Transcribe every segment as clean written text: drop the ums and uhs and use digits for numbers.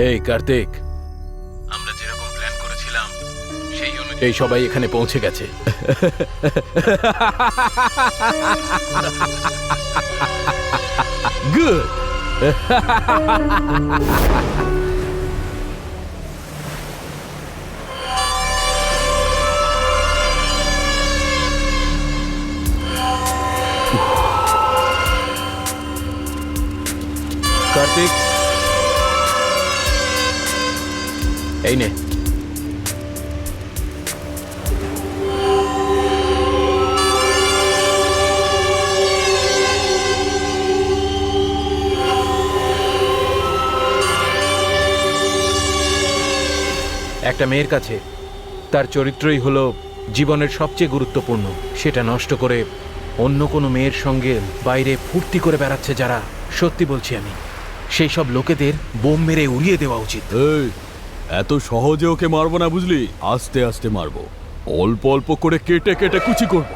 এই কার্তিক, আমরা যেরকম প্ল্যান করেছিলাম সেই অনুযায়ী সবাই এখানে পৌঁছে গেছে। গুড। কার্তিক, এই নে। একটা মেয়ের কাছে তার চরিত্রই হলো জীবনের সবচেয়ে গুরুত্বপূর্ণ। সেটা নষ্ট করে অন্য কোনো মেয়ের সঙ্গে বাইরে ফুর্তি করে বেড়াচ্ছে যারা, সত্যি বলছি আমি, সেই সব লোকেদের বোম মেরে উড়িয়ে দেওয়া উচিত। এই, এত সহজে ওকে মারবো না, বুঝলি? আস্তে আস্তে মারবো, অল্প অল্প করে কেটে কেটে কুচি করব।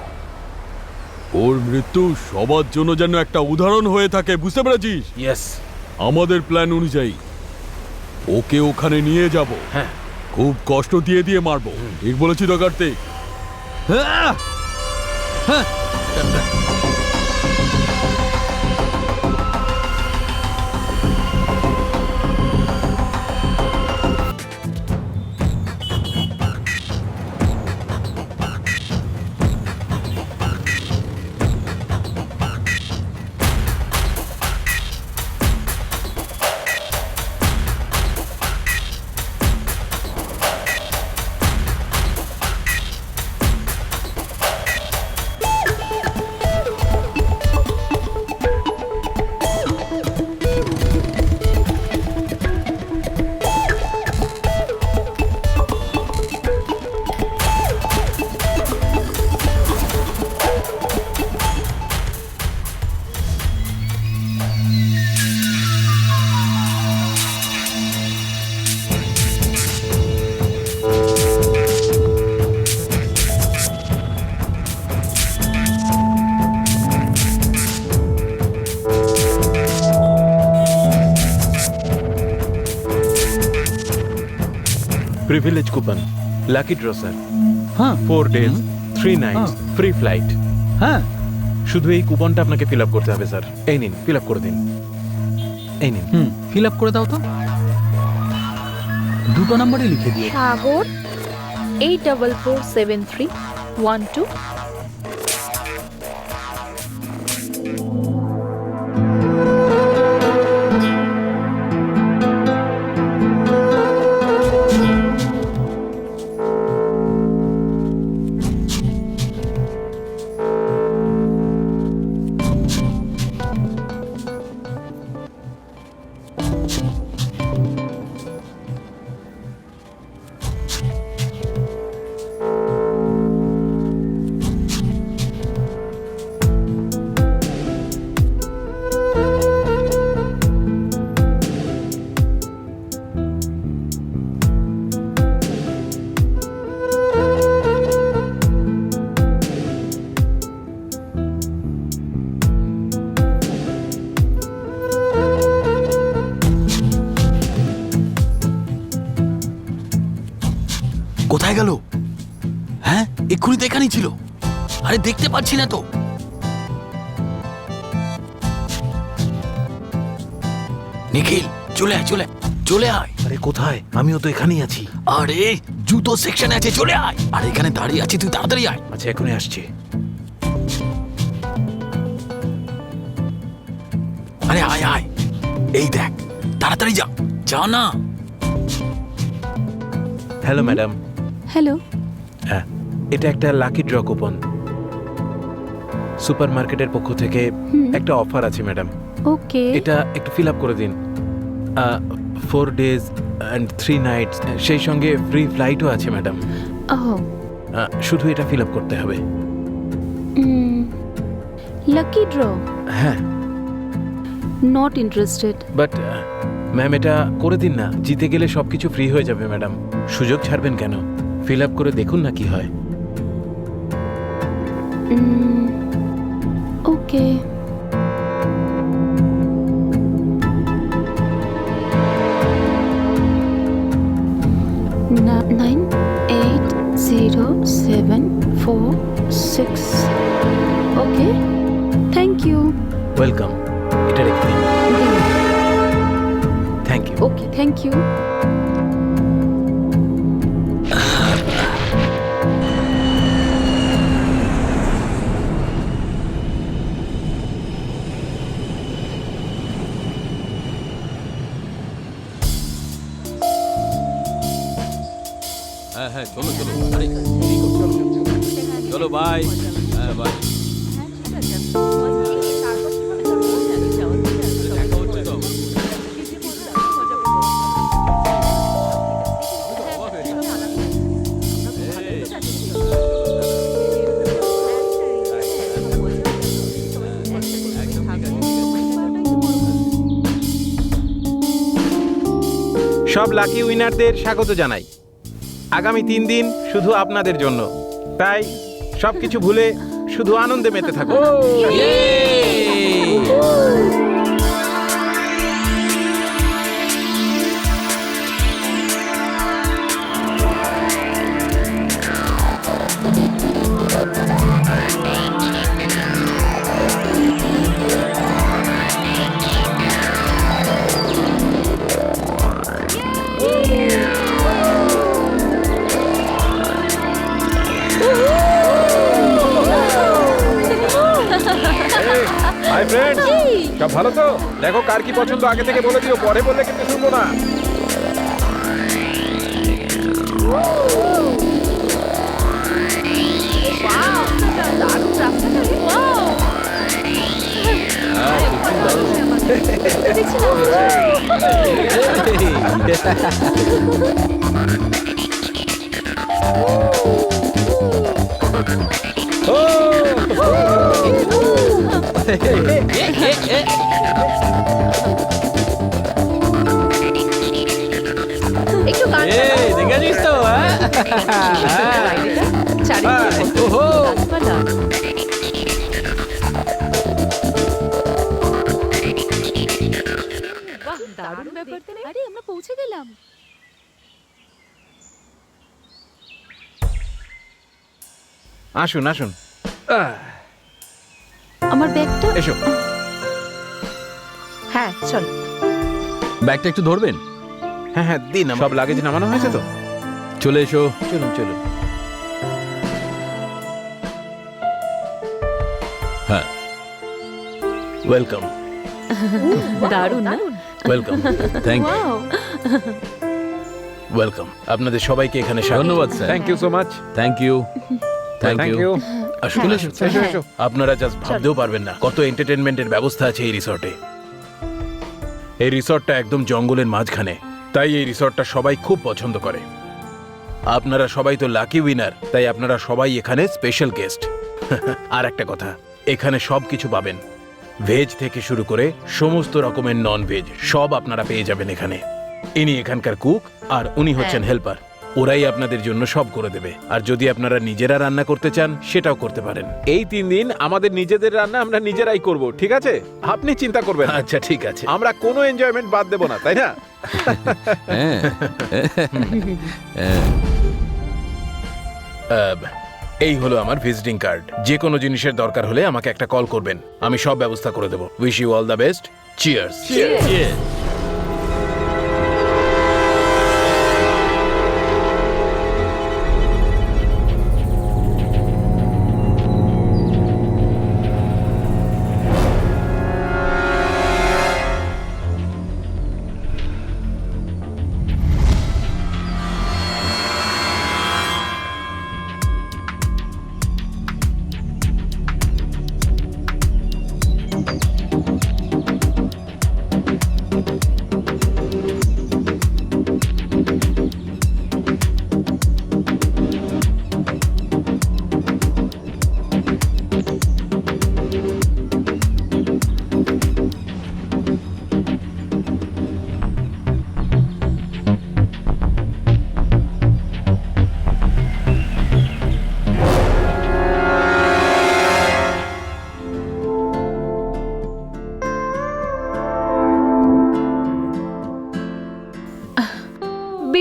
ওর মৃত্যু সবার জন্য যেন একটা উদাহরণ হয়ে থাকে, বুঝতে পেরেছিস? ইয়েস। আমাদের প্ল্যান অনুযায়ী ওকে ওখানে নিয়ে যাব। হ্যাঁ, খুব কষ্ট দিয়ে দিয়ে মারবো, ঠিক বলেছি তো Kartik? Privilege coupon, lucky draw sir. হ্যাঁ 4 days 3 nights ফ্রি ফ্লাইট। হ্যাঁ, শুধু এই কুপনটা আপনাকে ফিল আপ করতে হবে স্যার। এই নিন, ফিল আপ করে দিন। এই নিন। ফিল আপ করে দাও তো। দুটো নম্বরে লিখে দিও। সাগর 844731 কোথায় গেল? হ্যাঁ, এক্ষুনি তো এখানেই ছিল। আরে দেখতে পাচ্ছি না তো। নিখিল, চলে আয়, চলে চলে আয়। আরে কোথায়? আমিও তো এখানেই আছি। আরে জুতো সেকশনে আছে, চলে আয়। আর এখানে দাঁড়িয়ে আছি, তুই তাড়াতাড়ি আয়। আচ্ছা, এখনই আসছি। আরে আয় আয়, এই দেখ, তাড়াতাড়ি যা, যা না। Hello madam. হ্যালো। হ্যাঁ, এটা একটা লাকি ড্র কুপন। সুপার মার্কেটের পক্ষ থেকে একটা অফার আছে ম্যাডাম। ওকে। এটা একটু ফিল আপ করে দিন। 4 days and 3 nights, সেই সঙ্গে ফ্রি ফ্লাইটও আছে ম্যাডাম। শুধু এটা ফিল আপ করতে হবে। Lucky draw. হ্যাঁ, নট ইন্টারেস্টেড। বাট ম্যাম এটা করে দিন না। জিতে গেলে সবকিছু ফ্রি হয়ে যাবে ম্যাডাম। সুযোগ ছাড়বেন কেন? ফিল আপ করে দেখুন না কি হয়। Okay. 7, 4, 6. Okay. Thank you. Welcome, এটা রেখে দিন। Thank you. Okay, thank you. হ্যাঁ হ্যাঁ, চলো চলো, আরে ঠিক আছে, চলো চলো, বাই। হ্যাঁ বাই। দেখা হচ্ছে তো। সব লাকি উইনারদের স্বাগত জানাই। আগামী 3 দিন শুধু আপনাদের জন্য, তাই সবকিছু ভুলে শুধু আনন্দে মেতে থাকুন। হাই ফ্রেন্ডস, সব ভালো তো? দেখো কার কি পছন্দ আগে থেকে বলে দিও, পরে বললে কিন্তু শুনবো না। একটু গান দেখেছিস তো? দারুণ ব্যাপার তো। আরে আমরা পৌঁছে গেলাম। আসুন আসুন, আমার ব্যাগটা। এসো। হ্যাঁ চল। ব্যাগটা একটু ধরবেন? হ্যাঁ হ্যাঁ দিন। সব লাগেজ নামানো হয়েছে তো? চলে এসো। চলুন চলুন। হ্যাঁ, ওয়েলকাম দারুণ না? Welcome thank you. Wow. Welcome. আপনাদের সবাইকে এখানে স্বাগত। ধন্যবাদ, sir. Thank you so much. Thank you, thank you. আসুন হ্যাঁ, আসুন, হ্যাঁ। এসো, এসো। আপনারা জাস্ট ভাবতেও পারবেন না কত এন্টারটেনমেন্টের ব্যবস্থা আছে এই রিসর্টে। এই রিসর্টটা একদম জঙ্গলের মাঝখানে, তাই এই রিসর্টটা সবাই খুব পছন্দ করে। আপনারা সবাই তো লাকি উইনার, তাই আপনারা সবাই এখানে স্পেশাল গেস্ট। আর একটা কথা, এখানে সব কিছু পাবেন, ভেজ থেকে শুরু করে সমস্ত রকমের নন ভেজ সব আপনারা পেয়ে যাবেন এখানে। ইনি এখানকার কুক আর উনি হচ্ছেন হেল্পার। ওরাই আপনাদের জন্য সব করে দেবে। আর যদি আপনারা নিজেরা রান্না করতে চান সেটাও করতে পারেন। এই 3 দিন আমাদের নিজেদের রান্না আমরা নিজেরাই করব, ঠিক আছে? আপনি চিন্তা করবেন না। আচ্ছা ঠিক আছে। আমরা কোনো এনজয়মেন্ট বাদ দেব না, তাই না? হ্যাঁ এই হলো আমার ভিজিটিং কার্ড। যে কোনো জিনিসের দরকার হলে আমাকে একটা কল করবেন, আমি সব ব্যবস্থা করে দেবো। Wish you all the best. Cheers.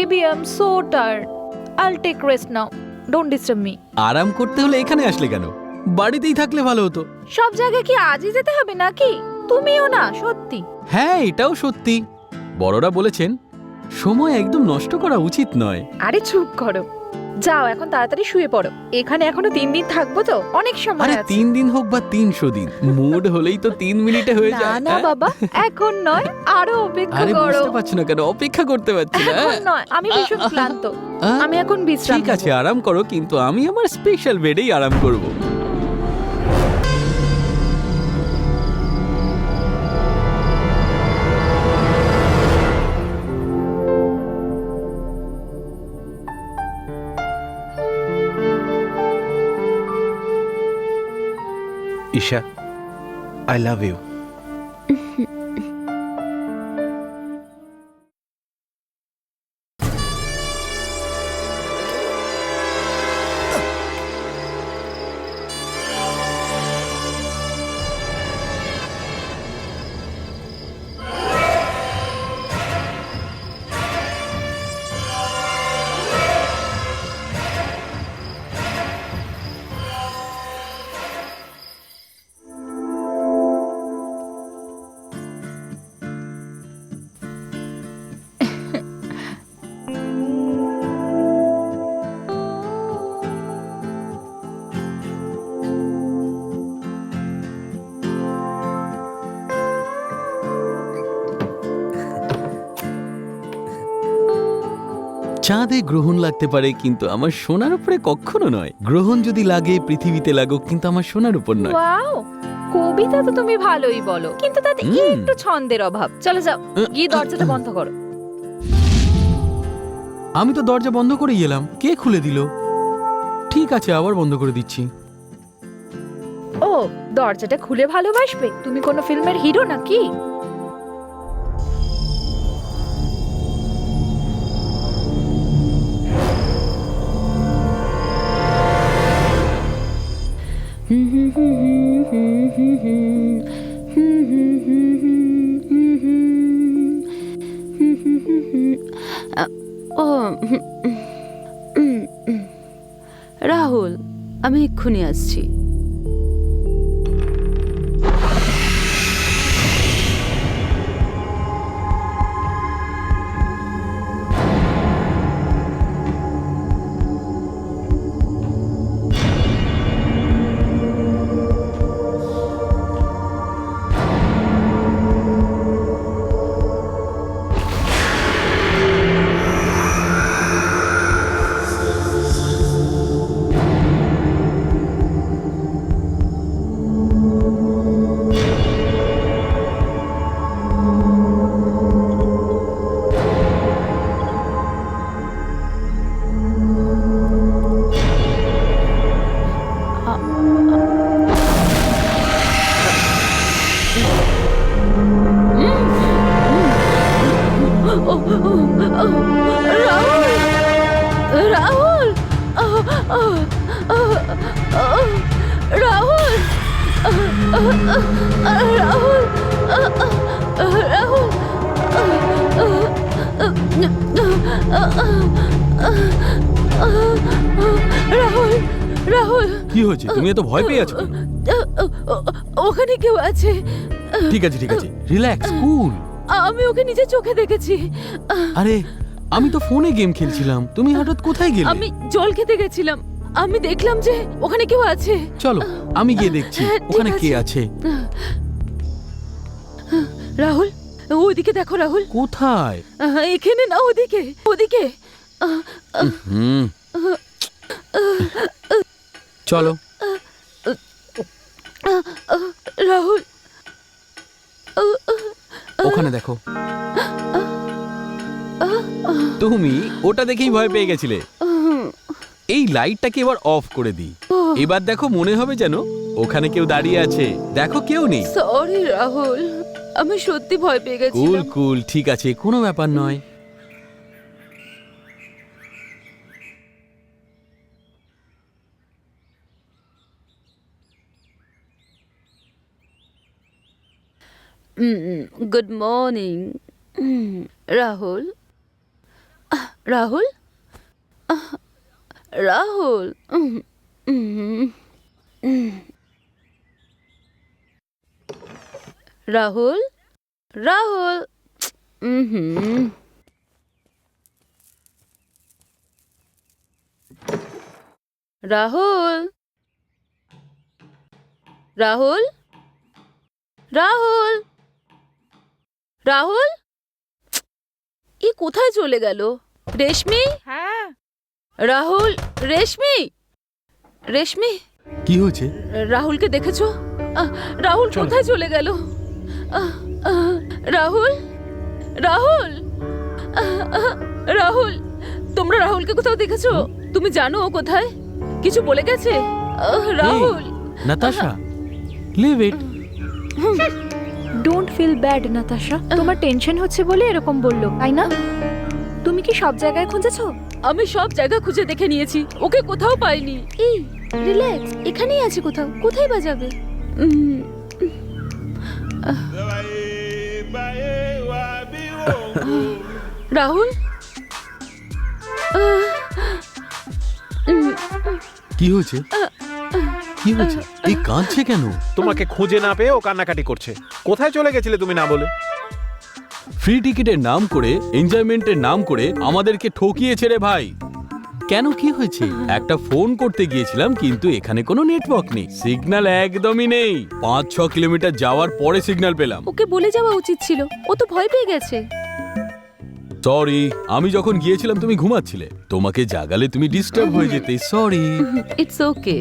Baby, I'm so tired. I'll take rest now. Don't disturb me. আরাম করতে হলে এখানে আসলে কেন? বাড়িতেই থাকলে ভালো হতো। সব জায়গায় কি আজই যেতে হবে নাকি? তুমিও না, সত্যি। হ্যাঁ, এটাও সত্যি। বড়রা বলেছেন সময় একদম নষ্ট করা উচিত নয়। আরে চুপ করো, যাও এখন তাড়াতাড়ি শুয়ে পড়ো। এখানে এখনো 3 দিন থাকবো তো, অনেক সময় আরে আছে। 3 দিন হোক বা 300 দিন, মুড হলেই তো 3 মিনিটে হয়ে না যায়। না হ্যাঁ? বাবা, এখন নয়, আরো অপেক্ষা আরে করো। বুঝতে পারছি না কেন, অপেক্ষা করতে পারছি না। এখন নয়, আমি ভীষণ ক্লান্ত। আমি এখন বিশ্রাম ঠিক আছে, নেবো। আরাম করো, কিন্তু আমি আমার স্পেশাল বেডেই আরাম করব। Isha, I love you. চাঁদে গ্রহণ লাগতে পারে, কিন্তু আমার সোনার উপরে কখনো নয়। গ্রহণ যদি লাগে পৃথিবীতে লাগুক, কিন্তু আমার সোনার উপর নয়। ওয়াও, কবিতা তো তুমি ভালোই বলো, কিন্তু তাতে একটু ছন্দের অভাব। চলো যাও, গিয়ে দরজাটা বন্ধ করো। আমি তো দরজা বন্ধ করেই এলাম, কে খুলে দিল? ঠিক আছে, আবার বন্ধ করে দিচ্ছি। ও, দরজাটা খুলে ভালোবাসবে? তুমি কোনো ফিল্মের হিরো নাকি? ও রাহুল, আমি এক্ষুনি আসছি। রাহুল, রাহুল, রাহুল, রাহুল, রাহুল, রাহুল, কি হয়েছে? তুমি এত ভয় পেয়ে আছো কেন? ওখানে কেউ আছে। ঠিক আছে, ঠিক আছে, রিল্যাক্স, কুল। আমি ওকে নিজের চোখে দেখেছি। আরে, আমি তো ফোনে গেম খেলছিলাম, তুমি হঠাৎ কোথায় গেলে? আমি জল খেতে গেছিলাম, আমি দেখলাম যে ওখানে কেউ আছে। চলো, আমি গিয়ে দেখছি হ্যাঁ, ঠিক ওখানে কে আছে। আছে। রাহুল, ওদিকে দেখো রাহুল। কোথায়? এখানে না, ওদিকে, ওদিকে। হুম, চলো। রাহুল, ওখানে দেখো। তুমি ওটা দেখেই ভয় পেয়ে গেছিলে। এই লাইটটাকে এবার অফ করে দিই। এবার দেখো, মনে হবে যেন ওখানে কেউ দাঁড়িয়ে আছে। দেখো, কেউ নেই। সরি রাহুল, আমি সত্যি ভয় পেয়ে কুল গেছিলাম। কুল, ঠিক আছে, কোনো ব্যাপার নয়। Good morning Rahul. রাহুল, রাহুল রাহুল রাহুল রাহুল রাহুল রাহুল রাহুল এ কোথায় চলে গেল? রেশমি, হ্যাঁ রাহুল, রেশমি, রেশমি, কি হয়েছে? রাহুলকে দেখেছো? রাহুল কোথায় চলে গেল? রাহুল, রাহুল, রাহুল, তোমরা রাহুলকে কোথাও দেখেছো? তুমি জানো ও কোথায়? কিছু বলে গেছে? Rahul, Natasha, leave it. Don't feel bad Natasha, তোমার টেনশন হচ্ছে বলে এরকম বললো, তাই না? তুমি কি সব জায়গায় খুঁজেছো? আমি সব জায়গা খুঁজে দেখে নিয়েছি, ওকে কোথাও পাইনি। এই রিল্যাক্স, এখানেই আছে কোথাও, কোথায় বাজাবে? রাহুল, কি হয়েছে? কি হয়েছে? এই কাঁদছে কেন? তোমাকে খুঁজে না পেয়ে ও কান্নাকাটি করছে। কোথায় চলে গেছিলে তুমি না বলে? ফ্রি টিকিটের নাম করে, এনজয়মেন্টের নাম করে আমাদেরকে ঠকিয়েছে রে ভাই। কেন, কি হয়েছে? একটা ফোন করতে গিয়েছিলাম, কিন্তু এখানে কোনো নেটওয়ার্ক নেই, সিগন্যাল একদমই নেই। 5-6 কিলোমিটার যাওয়ার পরে সিগন্যাল পেলাম। ওকে বলে যাওয়া উচিত ছিল, ও তো ভয় পেয়ে গেছে। সরি, আমি যখন গিয়েছিলাম তুমি ঘুমাচ্ছিলে, তোমাকে জাগালে তুমি ডিস্টার্ব হয়ে যেতে। সরি। It's okay.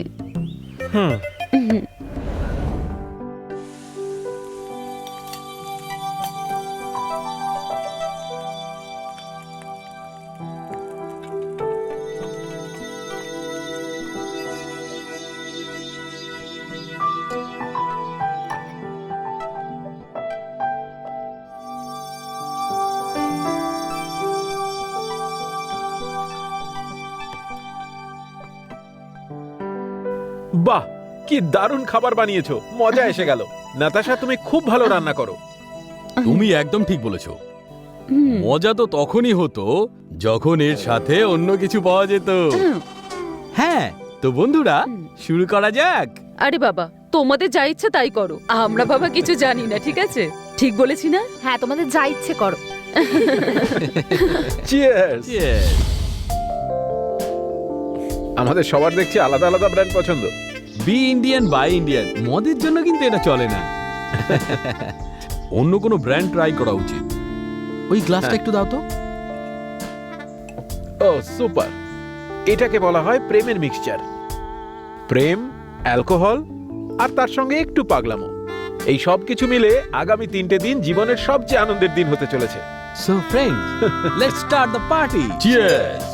বাহ, কি দারুণ খাবার বানিয়েছো, মজা এসে গেল। নাতাশা, তুমি খুব ভালো রান্না করো। তুমি একদম ঠিক বলেছো। মজা তো তখনই হতো যখন এর সাথে অন্য কিছু পাওয়া যেত। হ্যাঁ, তো বন্ধুরা, শুরু করা যাক। আরে বাবা, তোমাদের যা ইচ্ছে তাই করো, আমরা বাবা কিছু জানি না, ঠিক আছে? ঠিক বলেছি না? হ্যাঁ, তোমাদের যা ইচ্ছে করো। চিয়ার্স। Yes. আমাদের সবার দেখছি আলাদা আলাদা ব্র্যান্ড পছন্দ। বি ইন্ডিয়ান বাই ইন্ডিয়ান, মদের জন্য কিন্তু এটা চলে না। অন্য কোনো ব্র্যান্ড ট্রাই করা উচিত। ওই গ্লাসটা একটু দাও তো। ও সুপার, এটাকে বলা হয় প্রেমের মিক্সচার। প্রেম, অ্যালকোহল আর তার সঙ্গে একটু পাগলামো, এই সব কিছু মিলে আগামী 3টে দিন জীবনের সবচেয়ে আনন্দের দিন হতে চলেছে। So friends, let's start the party. Cheers.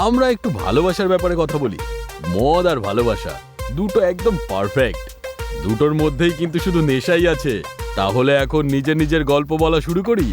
আমরা একটু ভালোবাসার ব্যাপারে কথা বলি। মদ আর ভালোবাসা দুটো একদম পারফেক্ট। দুটোর মধ্যেই কিন্তু শুধু নেশাই আছে। তাহলে এখন নিজের নিজের গল্প বলা শুরু করি।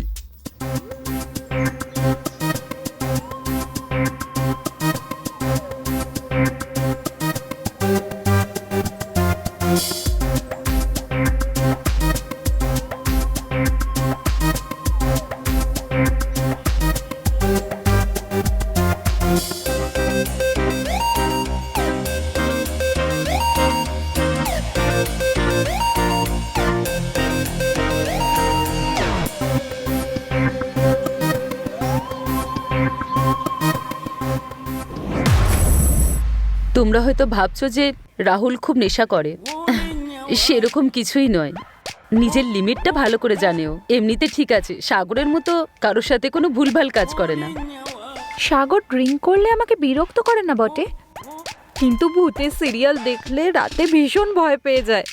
তোমরা হয়তো ভাবছো যে রাহুল খুব নেশা করে, সেরকম কিছুই নয়। নিজের লিমিটটা ভালো করে জানেও। এমনিতে ঠিক আছে, সাগরের মতো কারোর সাথে কোনো ভুলভাল কাজ করে না। সাগর ড্রিঙ্ক করলে আমাকে বিরক্ত করে না বটে, কিন্তু ভূতের সিরিয়াল দেখলে রাতে ভীষণ ভয় পেয়ে যায়।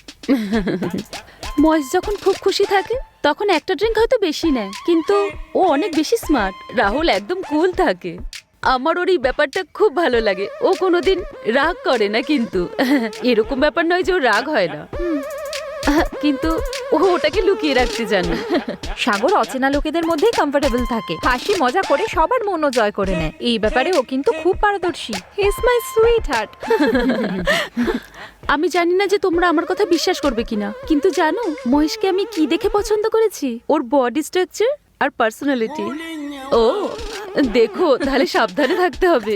মহেশ যখন খুব খুশি থাকে তখন একটা ড্রিঙ্ক হয়তো বেশি নেয়, কিন্তু ও অনেক বেশি স্মার্ট। রাহুল একদম কুল থাকে। আমার ওর এই ব্যাপারটা খুব ভালো লাগে। ও কোনোদিন রাগ করে না, কিন্তু এরকম ব্যাপার নয় যে ও রাগ হয় না, কিন্তু ও ওটাকে লুকিয়ে রাখতে জানে। সাগর অচেনা লোকেদের মধ্যেই কমফোর্টেবল থাকে, হাসি মজা করে সবার মনও জয় করে নেয়। এই ব্যাপারে ও কিন্তু খুব পারদর্শী। He is my sweet heart. আমি জানি না যে তোমরা আমার কথা বিশ্বাস করবে কিনা, কিন্তু জানো মহেশকে আমি কি দেখে পছন্দ করেছি? ওর বডি স্ট্রাকচার আর পার্সোনালিটি। ও দেখো, তাহলে সাবধানে থাকতে হবে।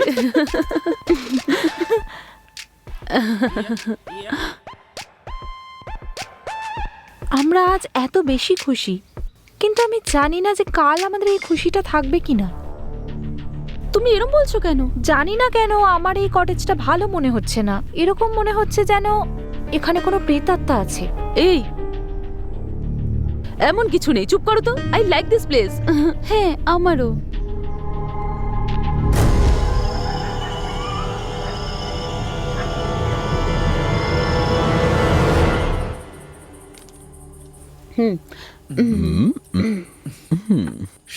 আমরা আজ এত বেশি খুশি, কিন্তু আমি জানি না যে কাল আমাদের এই খুশিটা থাকবে কিনা। তুমি এরম বলছো কেন? জানি না কেন আমার এই কটেজটা ভালো মনে হচ্ছে না। এরকম মনে হচ্ছে যেন এখানে কোনো প্রেতাত্মা আছে। এই, এমন কিছু নেই, চুপ করো তো। I like this place. হ্যাঁ, আমারও।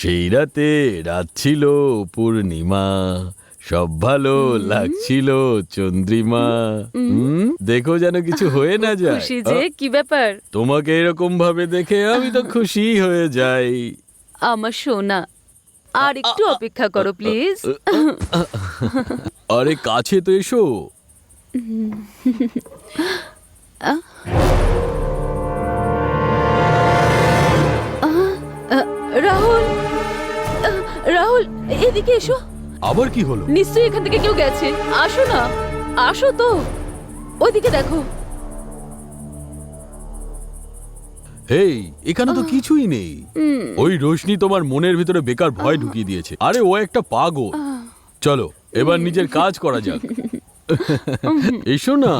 সেই রাতে রাত ছিল পূর্ণিমা, সব ভালো লাগছিল চন্দ্রিমা। দেখো যেন কিছু হয়ে না যায়। খুশি যে, কি ব্যাপার? তোমাকে এরকম ভাবে দেখে আমি তো খুশি হয়ে যাই। আমার সোনা, আর একটু অপেক্ষা করো প্লিজ। আরে কাছে তো এসো। রাহুল, রাহুল এদিকে এসো। আবার কি হলো? নিশ্চয়ই এখান থেকে কেউ গেছে। আসো না, আসো তো, ওইদিকে দেখো। হেই, এখানে তো কিছুই নেই। ওই রোশনি তোমার মনের ভিতরে বেকার ভয় ঢুকিয়ে দিয়েছে। আরে ও একটা পাগল। চলো এবার নিজের কাজ করা যাক। এসো না।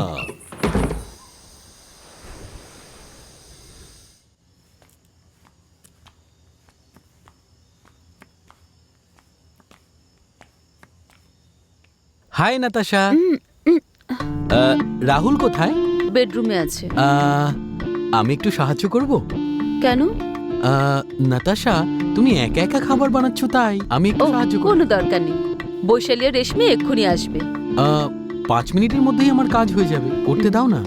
হাই নাতাশা। রাহুল কোথায়? বেডরুমে আছে। আমি একটু সাহায্য করব? কেন? নাতাশা, তুমি একা একা খাবার বানাচ্ছ, তাই আমি একটু ও, সাহায্য করব। কোনো দরকার নেই। বৈশালী আর রেশমি এক্ষুনি আসবে। 5 মিনিটের মধ্যেই আমার কাজ হয়ে যাবে, করতে দাও না।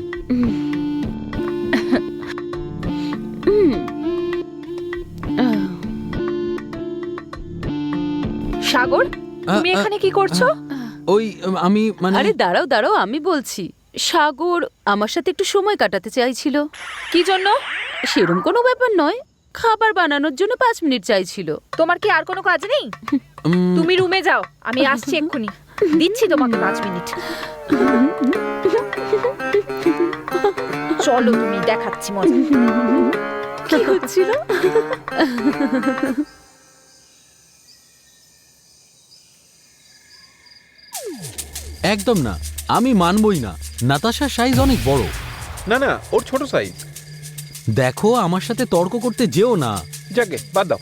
সাগর, তুমি এখানে কি করছো? ওই আমি মানে আরে দাঁড়াও দাঁড়াও, আমি বলছি। সাগর আমার সাথে একটু সময় কাটাতে চাইছিল। কি জন্য? সেরম কোনো ব্যাপার নয়, খাবার বানানোর জন্য 5 মিনিট চাইছিল। তোমার কি আর কোনো কাজ নেই? তুমি রুমে যাও, আমি আসছি এক্ষুনি। দিচ্ছি তোমাকে 5 মিনিট। চলো, তুমি দেখাচ্ছি মজা। কি হচ্ছিল? একদম না, আমি মানবই না। নাতাশার সাইজ অনেক বড়। না না, ওর ছোট সাইজ। দেখো, আমার সাথে তর্ক করতে যেও না। যাকে বাদ দাও।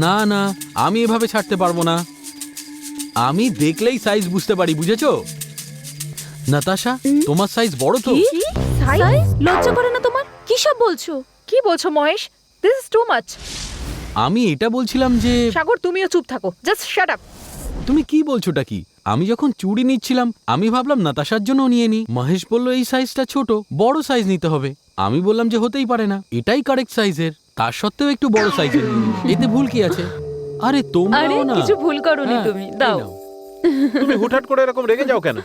না না, আমি এভাবে ছাড়তে পারবো না। আমি দেখলেই সাইজ বুঝতে পারি, বুঝেছো? নাতাশা, তোমার সাইজ বড় তো? কি? সাইজ? লজ্জা করে না তোমার? কি সব বলছো? কি বলছো Mahesh? This is too much. আমি এটা বলছিলাম যে সাগর, তুমিও চুপ থাকো। Just shut up. তুমি কি বলছোটা কি? আমি যখন চুড়ি নিচ্ছিলাম আমি ভাবলাম নাতাশার জন্য নিয়ে নি। মহেশ বলল এই সাইজটা ছোট, বড় সাইজ নিতে হবে। আমি বললাম যে হতেই পারে না, এটাই কারেক্ট সাইজের। তার সত্ত্বেও একটু বড় সাইজের নিয়ে নিই। এতে ভুল কি আছে? আরে আরে তোমরাও না। কিছু ভুল করোনি হ্যাঁ, তুমি। এই দাও। নাও। তুমি হুটহাট করে এরকম রেগে যাও কেন?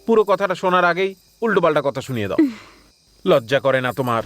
পুরো কথাটা শোনার আগেই উল্টোপাল্টা কথা শুনিয়ে দাও। লজ্জা করে না তোমার?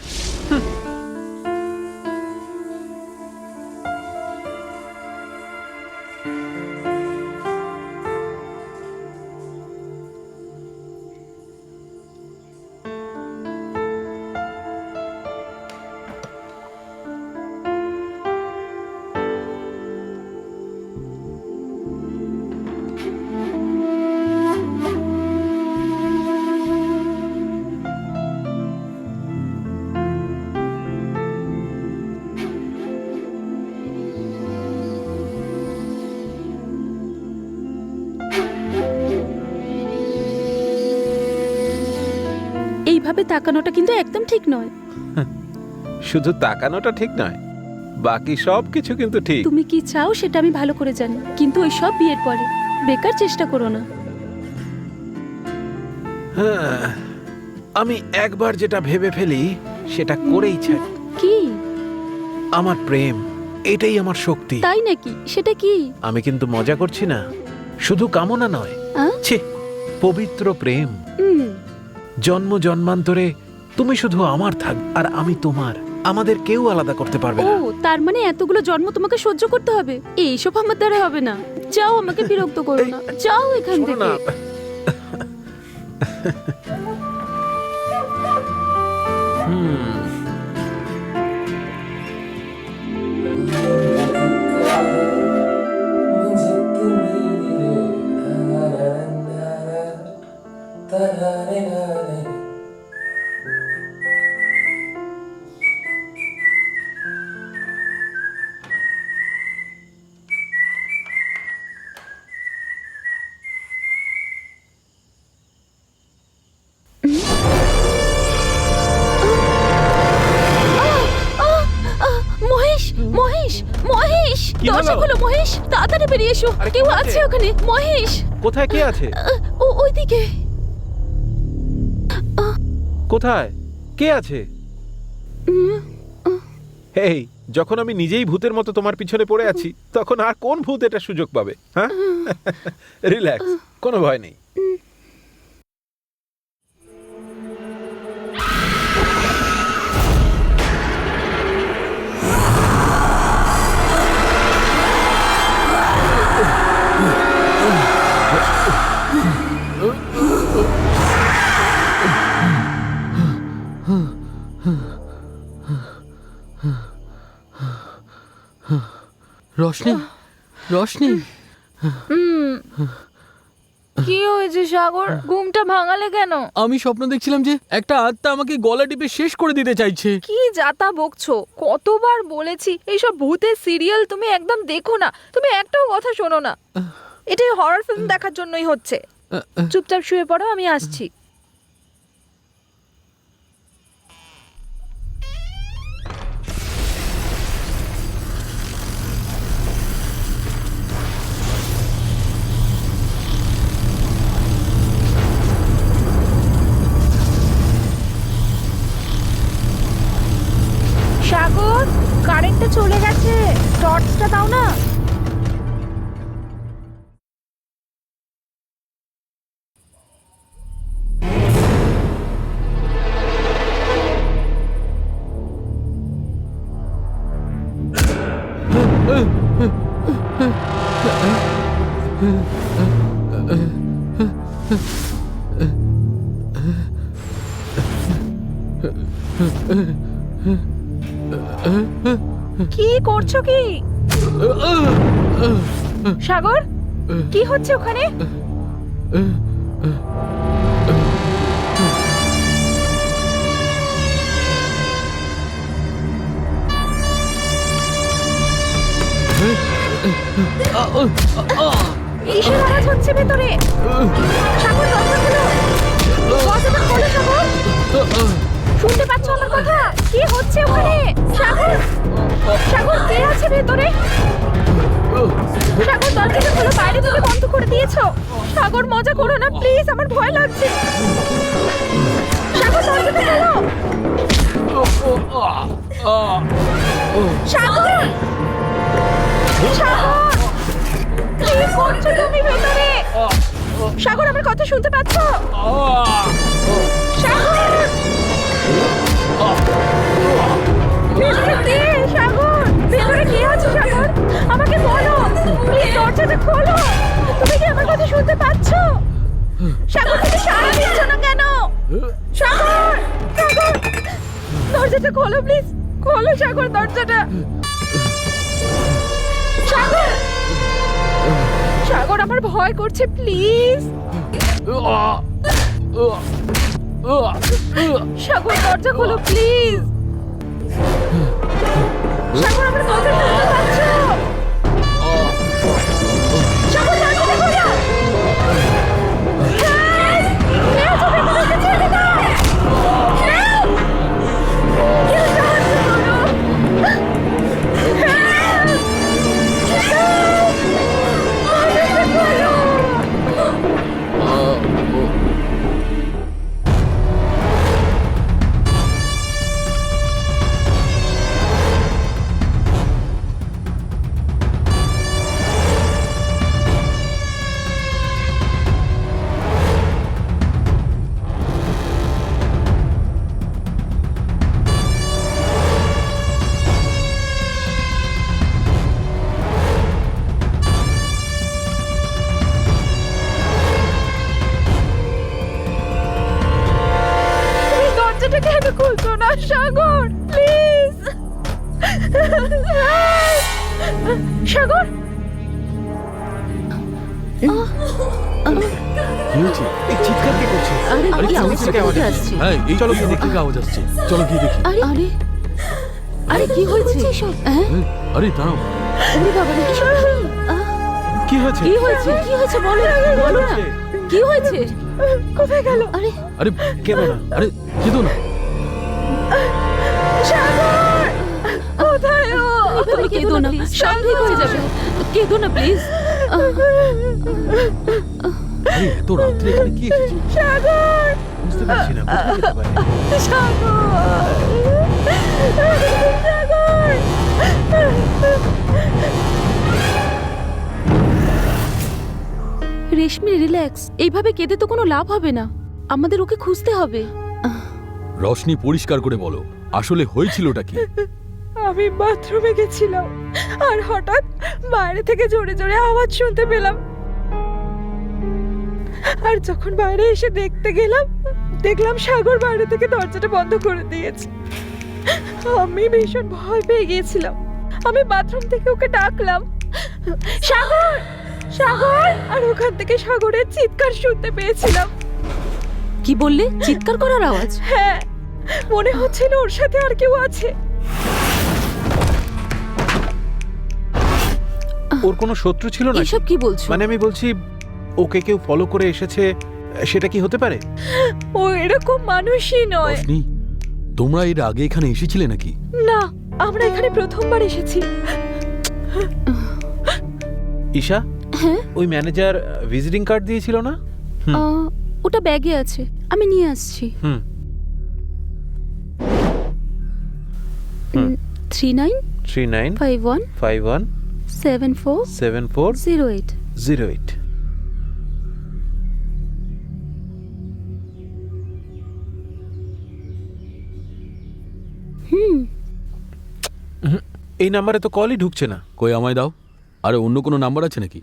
এইভাবে তাকানোটা কিন্তু একদম ঠিক নয়। শুধু তাকানোটা ঠিক নয়, বাকি সব কিছু কিন্তু ঠিক। তুমি কি চাও সেটা আমি ভালো করে জানি, কিন্তু ওই সব বিয়ের পরে। বেকার চেষ্টা করো না। হ্যাঁ, আমি একবার যেটা ভেবে ফেলি সেটা করেই ছাড়ি। কি? আমার প্রেম, এটাই আমার শক্তি। তাই নাকি? সেটা কি? আমি কিন্তু মজা করছি না, শুধু কামনা নয়, ছি, পবিত্র প্রেম। জন্ম জন্মান্তরে তুমি শুধু আমার থাক আর আমি তোমার। আমাদের কেউ আলাদা করতে পারবে ও না। তার মানে এতগুলো জন্ম তোমাকে সহ্য করতে হবে? এইসব আমার দ্বারা হবে না। যাও, আমাকে বিরক্ত করো না, যাও এখান শোনো না, থেকে। মহেশ, মহেশ, মহেশ, কি দরজা হলো? খোলো মহেশ, তাড়াতাড়ি বেরিয়ে এসো। আরে, কেউ কি হয়েছে? আছে ওখানে, মহেশ। কোথায় কে আছে? ওইদিকে। কোথায় কে আছে? হেই, যখন আমি নিজেই ভূতের মতো তোমার পিছনে পড়ে আছি, তখন আর কোন ভূত এটা সুযোগ পাবে? হ্যাঁ, রিল্যাক্স, কোনো ভয় নেই। রোশনি, রোশনি, কি হয়েছে সাগর? ঘুমটা ভাঙালে কেন? আমি স্বপ্ন দেখছিলাম যে একটা আত্মা আমাকে গলা টিপে শেষ করে দিতে চাইছে। কি যাতা বকছো? কতবার বলেছি এইসব ভূতের সিরিয়াল তুমি একদম দেখো না। তুমি একটাও কথা শোনো না। এটাই হরর ফিল্ম দেখার জন্যই হচ্ছে। চুপচাপ শুয়ে পড়ো, আমি আসছি। সাগর, কারেন্টটা চলে গেছে, টর্চটা দাও না। কি করছো কি? সাগর, কি হচ্ছে ওখানে? কিসের আওয়াজ হচ্ছে ভেতরে? সাগর, দরজা খোলো। দরজাটা খোলো সাগর। শুনতে পাচ্ছ আমার কথা? কি হচ্ছে ওখানে? সাগর, সাগর, কে আছে ভেতরে? সাগর, দরজাটা খোলো, বাইরে থেকে বন্ধ করে দিয়েছো। সাগর, মজা করো না প্লিজ, আমার ভয় লাগছে। সাগর, দরজাটা খোলো। সাগর, সাগর, কি করছো তুমি ভেতরে? সাগর, আমার কথা শুনতে পাচ্ছ? সাগর, ভেতরে কে? সাগর, ভেতরে কে আছে? সাগর, আমাকে বলো প্লিজ, দরজাটা খোলো। তুমি কি আমার কথা শুনতে পাচ্ছ? সাগর, তুমি সাড়া দিচ্ছ না কেন? সাগর, সাগর, দরজাটা খোলো প্লিজ, খোলো সাগর দরজাটা। সাগর, সাগর, আমার ভয় করছে প্লিজ। সাগর, দরজা খোলো প্লিজ। সাগর, আমার কথা শুনতে পাচ্ছ? সাগর, দরজাটা খোলো। কে আছে ভেতরে? ওকে ছেড়ে দাও। Help! কেউ সাহায্য করো। Help! Help! দরজাটা খোলো। কেন খুলছো না সাগর, প্লিজ? সাগর, কি হয়েছে? এই চিৎকার কে করছে? আরে আরে কি কি আওয়াজ হয়েছে? কোথা আসছে? হ্যাঁ এই চলো চলো গিয়ে দেখি আওয়াজ আসছে, চলো গিয়ে দেখি। আরে আরে আরে কি হয়েছে হ্যাঁ? আরে দাঁড়াও, ওরে বাবা রে, এসব কি হয়েছে? কি হয়েছে? কি হয়েছে বলো, বলো না। কি হয়েছে? কোথায় গেল? আরে আরে কেন না? আরে কেঁদো না। সাগর, কোথায় ও? তুমি কেঁদো না, সব ঠিক হয়ে যাবে। কেঁদো না প্লিজ। আরে এত রাত্রে এখানে কি এসেছে? সাগর, বুঝতে পারছি না কোথায় যেতে পারে। রেশমি রিল্যাক্স, এইভাবে কেঁদে তো কোনো লাভ হবে না, আমাদের ওকে খুঁজতে হবে। রশনি পরিষ্কার করে বলো, আসলে হয়েছিলটা কি? আমি বাথরুমে গেছিলাম আর হঠাৎ বাইরে থেকে জোরে জোরে আওয়াজ শুনতে পেলাম, আর যখন বাইরে এসে দেখতে গেলাম, দেখলাম সাগর বাইরে থেকে দরজাটা বন্ধ করে দিয়েছে। আমি ভীষণ ভয় পেয়ে গিয়েছিলাম। আমি বাথরুম থেকে ওকে ডাকলাম, সাগর সাগর, আর ওখান থেকে সাগরের চিৎকার শুনতে পেয়েছিলাম। কি বললে? চিৎকার করার আওয়াজ? হ্যাঁ, মনে হচ্ছিল ওর সাথে আর কেউ আছে। ওর কোনো শত্রু ছিল না? এসব কি বলছো? মানে আমি বলছি, ওকে কেউ ফলো করে এসেছে, সেটা কি হতে পারে? ও এরকম মানুষই নয়। রশনি, তোমরা এর আগে এখানে এসেছিলে নাকি? না, আমরা এখানে প্রথমবার এসেছি। ঈশা, হ্যাঁ? ওই ম্যানেজার ভিজিটিং কার্ড দিয়েছিল না? ওটা ব্যাগে আছে, আমি নিয়ে আসছি। হুম। 3951 3951 74 74 08 08। এই নাম্বারে তো কলই ঢুকছে না। কই আমায় দাও। আরে অন্য কোনো নাম্বার আছে নাকি?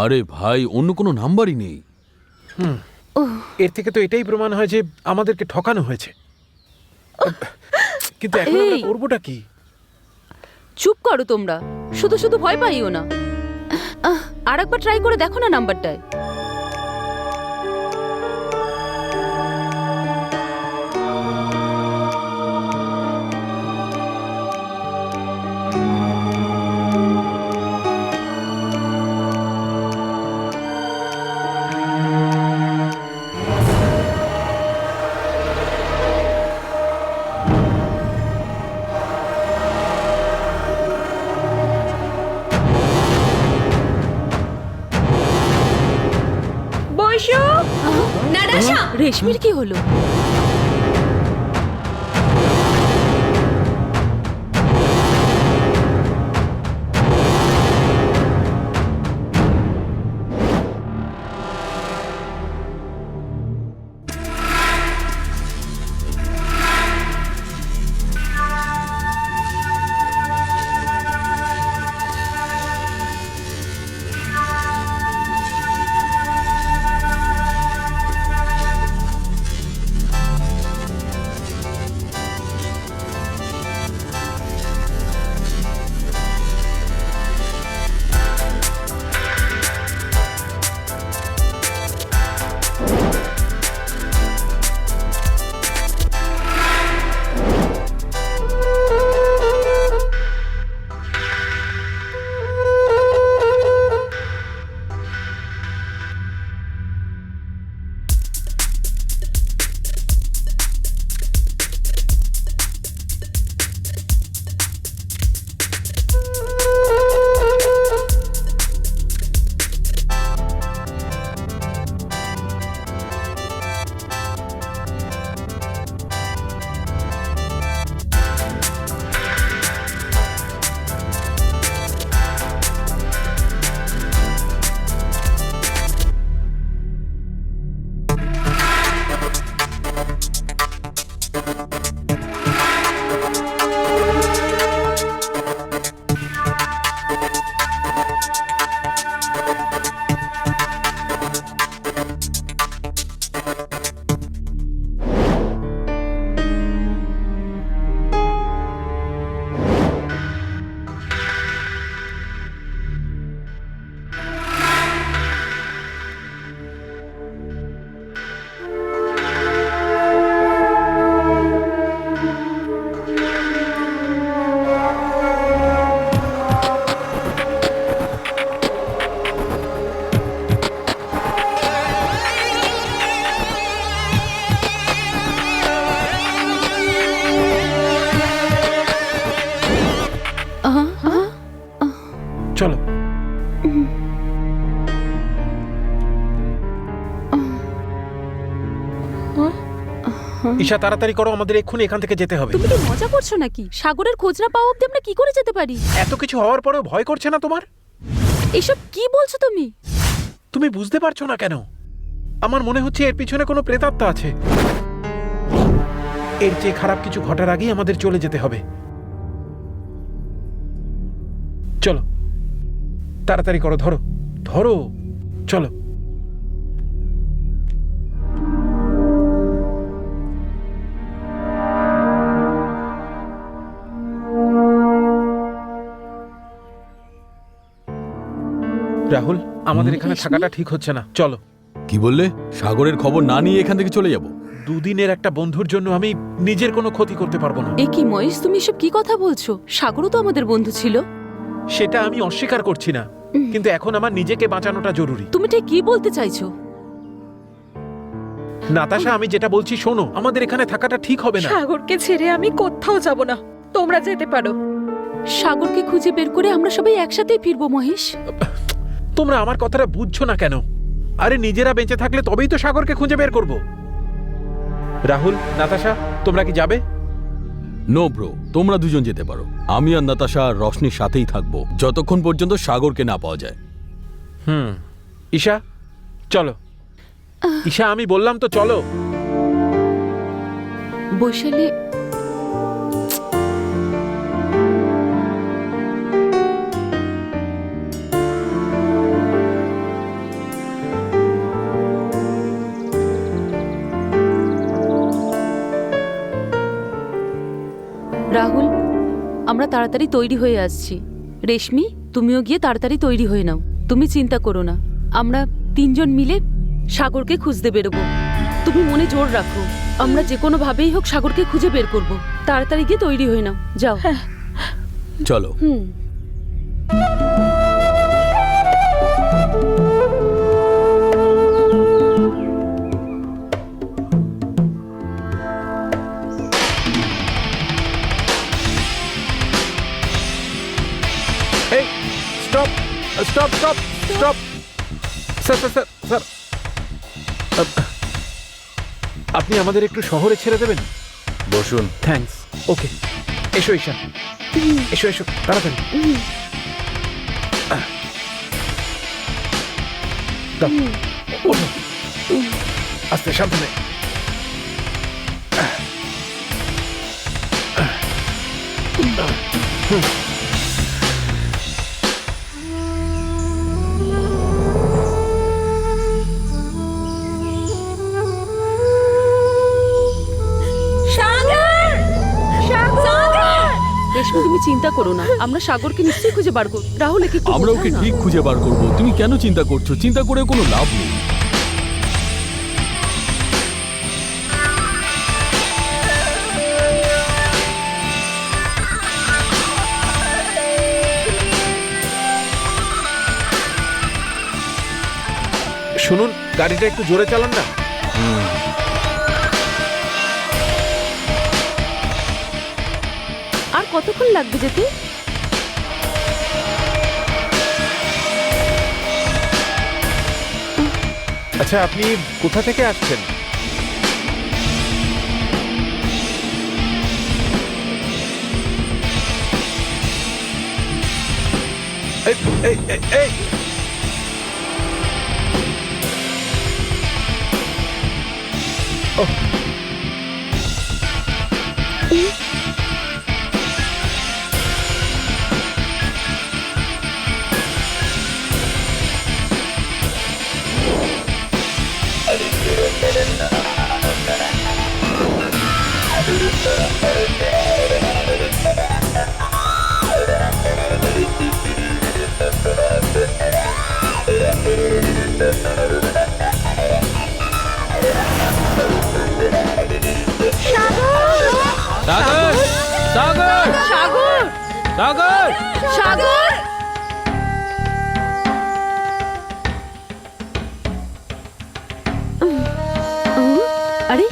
আরে ভাই, অন্য কোনো নাম্বারই নেই। এর থেকে তো এটাই প্রমাণ হয় যে আমাদেরকে ঠকানো হয়েছে। কিন্তু এখন আমরা এই! করবোটা কি? চুপ করো তোমরা, শুধু শুধু ভয় পাইও না। আরেকবার ট্রাই করে দেখো না নাম্বারটায়। বৈশু, নাডাশা, রেশমির কি হলো? ঈশা তাড়াতাড়ি করো, আমাদের এক্ষুনি এখান থেকে যেতে হবে। তুমি কি মজা করছো নাকি? সাগরের খোঁজ না পাওয়া অব্দি আমরা কি করে যেতে পারি? এত কিছু হওয়ার পরেও ভয় করছে না তোমার? এসব কি বলছো তুমি? তুমি বুঝতে পারছো না কেন? আমার মনে হচ্ছে এর পিছনে কোনো প্রেতাত্মা আছে। এর চেয়ে খারাপ কিছু ঘটার আগেই আমাদের চলে যেতে হবে। চলো তাড়াতাড়ি করো, ধরো ধরো, চলো। রাহুল, আমাদের এখানে থাকাটা ঠিক হচ্ছে না, চলো। কি বললে? সাগরের খবর না নিয়ে এখান থেকে চলে যাব? দুদিনের একটা বন্ধুর জন্য আমি নিজের কোনো ক্ষতি করতে পারবো না। এ কি মহেশ, তুমি এসব কি কথা বলছো? সাগরও তো আমাদের বন্ধু ছিল। সেটা আমি অস্বীকার করছি না, কিন্তু এখন আমার নিজেকে বাঁচানোটা জরুরি। তুমি ঠিক কি বলতে চাইছো? নাতাশা, আমি যেটা বলছি শোনো, আমাদের এখানে থাকাটা ঠিক হবে না। সাগরকে ছেড়ে আমি কোথাও যাব না, তোমরা যেতে পারো। সাগরকে খুঁজে বের করে আমরা সবাই একসাথেই ফিরবো মহেশ। তোমরা আমার কথাটা বুঝছো না কেন? আরে নিজেরা বেঁচে থাকলে তবেই তো সাগরকে খুঁজে বের করব। রাহুল, নাতাশা, তোমরা কি যাবে? নো ব্রো, তোমরা দুজন যেতে পারো। আমি আর নাতাশা আর রশনির সাথেই থাকবো যতক্ষণ পর্যন্ত সাগরকে না পাওয়া যায়। ঈশা চলো। ঈশা, আমি বললাম তো চলো। বৈশালী, রাহুল, আমরা তাড়াতাড়ি তৈরি হয়ে আসছি। রেশমি, তুমিও গিয়ে তাড়াতাড়ি তৈরি হয়ে নাও। তুমি চিন্তা করো না, আমরা তিনজন মিলে সাগরকে খুঁজতে বেরোবো। তুমি মনে জোর রাখো, আমরা যে কোনো ভাবেই হোক সাগরকে খুঁজে বের করব। তাড়াতাড়ি গিয়ে তৈরি হয়ে নাও, যাও। চলো। এই stop stop stop stop. Sir sir sir sir, আপনি আমাদের একটু শহরে ছেড়ে দেবেন? বসুন। থ্যাঙ্কস। ওকে, এসো ঈশা, এসো এসো তাড়াতাড়ি। দাও, ওঠো, আস্তে সাবধানে। রেশমি, তুমি চিন্তা করো না, আমরা সাগরকে নিশ্চয়ই খুঁজে বার করব। রাহুল, একে একটু আমরা বোঝাও ওকে না। ঠিক খুঁজে বার করব। তুমি কেন চিন্তা করছো? চিন্তা করে কোনো লাভ নেই। শুনুন, গাড়িটা একটু জোরে চালান না। আর কতক্ষণ লাগবে যেতে? আচ্ছা, আপনি কোথা থেকে আসছেন? এই এই এই এই, ওহ, সাগর! সাগর! সাগর! সাগর! সাগর! আরে,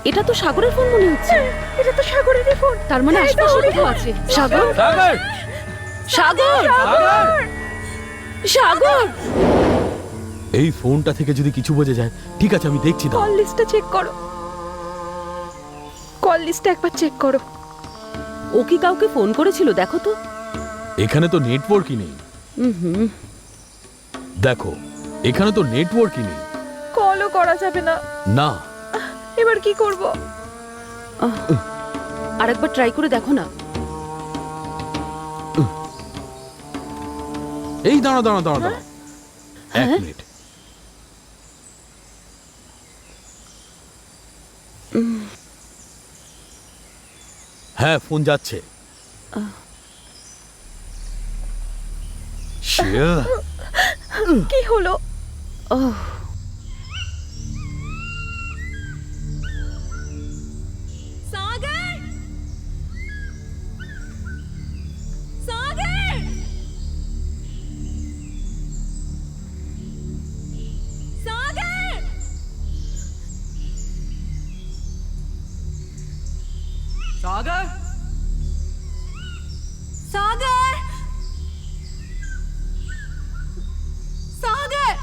এটা তো সাগরের ফোন মনে হচ্ছে। এটা তো সাগরেরই ফোন। তার মানে আশপাশে কোথাও আছে। সাগর! সাগর! সাগর! সাগর! সাগর! এই ফোনটা থেকে যদি কিছু বোঝা যায়, ঠিক আছে আমি দেখছি। কল লিস্টটা চেক করো, কল লিস্টটা একবার চেক করো। ও কি কাউকে ফোন করেছিল দেখো তো। এখানে তো নেটওয়ার্কই নেই। দেখো, এখানে তো নেটওয়ার্কই নেই। কলও করা যাবে না। না, এবার কি করব? আরেকবার ট্রাই করে দেখো না। এই দাঁড়া দাঁড়া দাঁড়া দাঁড়া, এক মিনিট। হ্যাঁ, ফোন যাচ্ছে। Sure. কি হলো? সাগর, সাগর, সাগর, सागर সাগর, সাগর।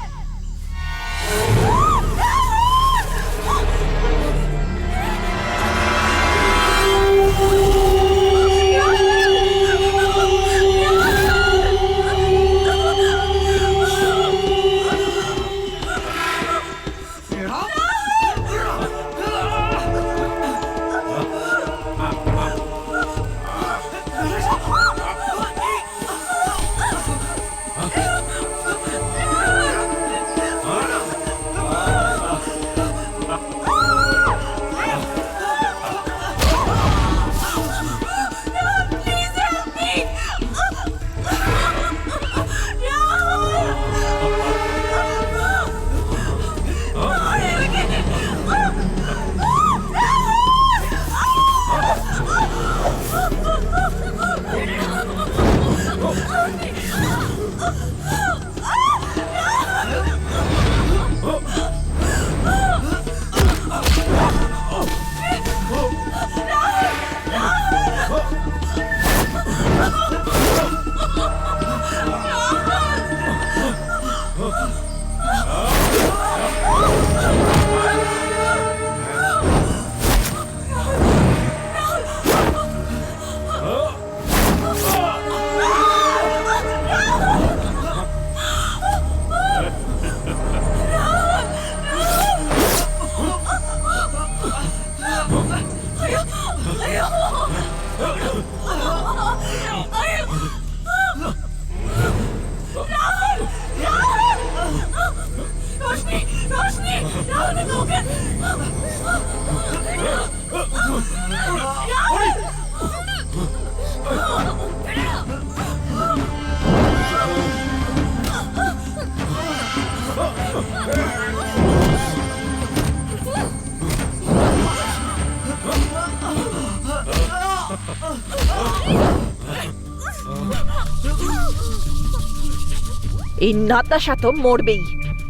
এই নাতাশা তো মরবেই,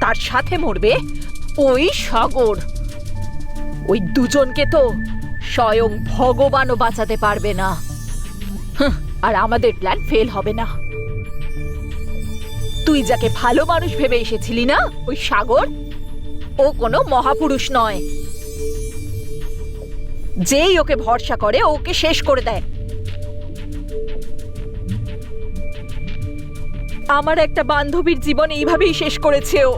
তার সাথে মরবে ওই সাগর। ওই দুজনকে তো স্বয়ং ভগবানও বাঁচাতে পারবে না। আর আমাদের প্ল্যান ফেল হবে না। তুই যাকে ভালো মানুষ ভেবে এসেছিলি না, ওই সাগর, ও কোনো মহাপুরুষ নয়। যেই ওকে ভরসা করে ওকে শেষ করে দেয়। আমার একটা বান্ধবীর জীবন এইভাবেই শেষ করেছে ও।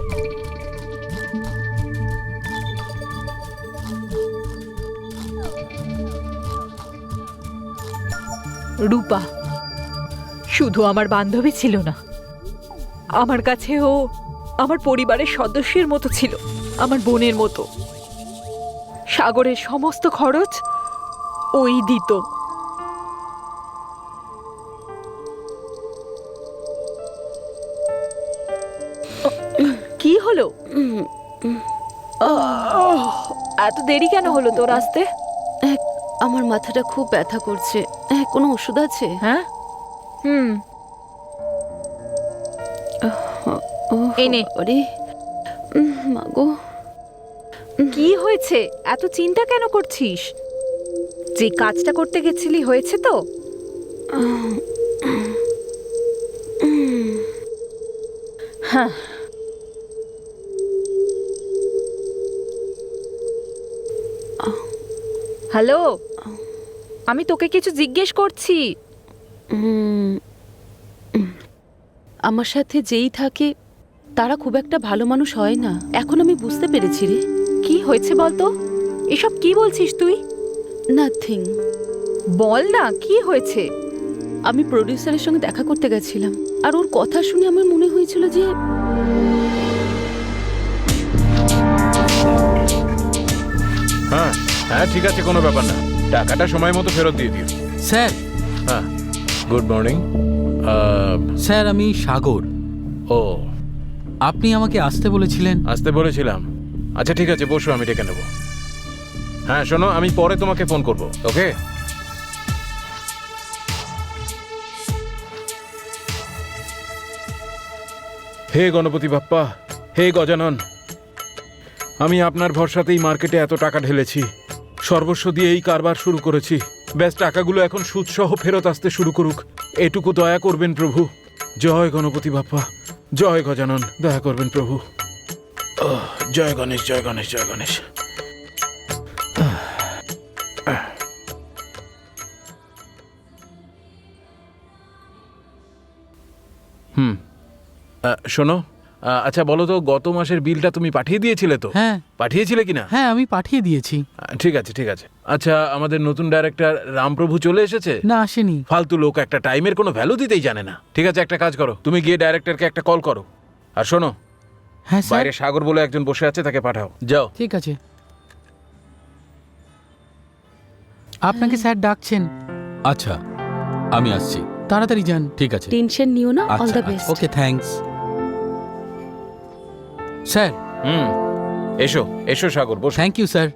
রূপা শুধু আমার বান্ধবী ছিল না, আমার কাছে ও আমার পরিবারের সদস্যের মতো ছিল, আমার বোনের মতো। সাগরের সমস্ত খরচ ওই দিত। কি হলো? এত দেরি কেন হলো তোর আসতে? আমার মাথাটা খুব ব্যথা করছে। কোনো ওষুধ আছে? হ্যাঁ, এনে। আরে মাগো, কি হয়েছে? এত চিন্তা কেন করছিস? যে কাজটা করতে গেছিলি হয়েছে তো? হ্যাঁ, হ্যালো, আমি তোকে কিছু জিজ্ঞেস করছি। আমার সাথে যেই থাকে তারা খুব একটা ভালো মানুষ হয় না, এখন আমি বুঝতে পেরেছি রে। কি হয়েছে বলতো? এসব কি বলছিস তুই? নাথিং। বল না, কি হয়েছে? আমি প্রডিউসারের সঙ্গে দেখা করতে গেছিলাম, আর ওর কথা শুনে আমার মনে হয়েছিল যে হ্যাঁ হ্যাঁ, ঠিক আছে, কোনো ব্যাপার না। টাকাটা সময় মতো ফেরত দিয়ে দিও। স্যার, হ্যাঁ, গুড মর্নিং। স্যার আমি সাগর। ও, আপনি আমাকে আসতে বলেছিলেন। আসতে বলেছিলাম। আচ্ছা ঠিক আছে, বসো, আমি ডেকে নেব। হ্যাঁ শোনো, আমি পরে তোমাকে ফোন করব, ওকে? হে গণপতি বাপ্পা, হে গজানন, আমি আপনার ভরসাতেই মার্কেটে এত টাকা ঢেলেছি, সর্বস্ব দিয়ে এই কারবার শুরু করেছি। ব্যাস টাকাগুলো এখন সুদসহ ফেরত আসতে শুরু করুক, এটুকু দয়া করবেন প্রভু। জয় গণপতি বাপ্পা, জয় গজানন, দয়া করবেন প্রভু। জয় গণেশ, জয় গণেশ, জয় গণেশ। শোনো, আচ্ছা বলো তো, গত মাসের বিলটা তুমি পাঠিয়ে দিয়েছিলে তো? হ্যাঁ পাঠিয়েছিলে কিনা? হ্যাঁ, আমি পাঠিয়ে দিয়েছি। ঠিক আছে ঠিক আছে। আচ্ছা, আমাদের নতুন ডাইরেক্টর রামপ্রভু চলে এসেছে? না, আসেনি। ফালতু লোক, একটা টাইমের কোনো ভ্যালু দিতেই জানে না। ঠিক আছে, একটা কাজ করো, তুমি গিয়ে ডাইরেক্টরকে একটা কল করো। আর শোনো, হ্যাঁ স্যার। বাইরে সাগর বলে একজন বসে আছে, তাকে পাঠাও। যাও। ঠিক আছে। আপনাকে স্যার ডাকছেন। আচ্ছা, আমি আসছি, তাড়াতাড়ি যান। ঠিক আছে। টেনশন নিও না, অল আচ্ছা, the best. Okay, thanks sir. এসো এসো সাগর, বসো। Thank you sir.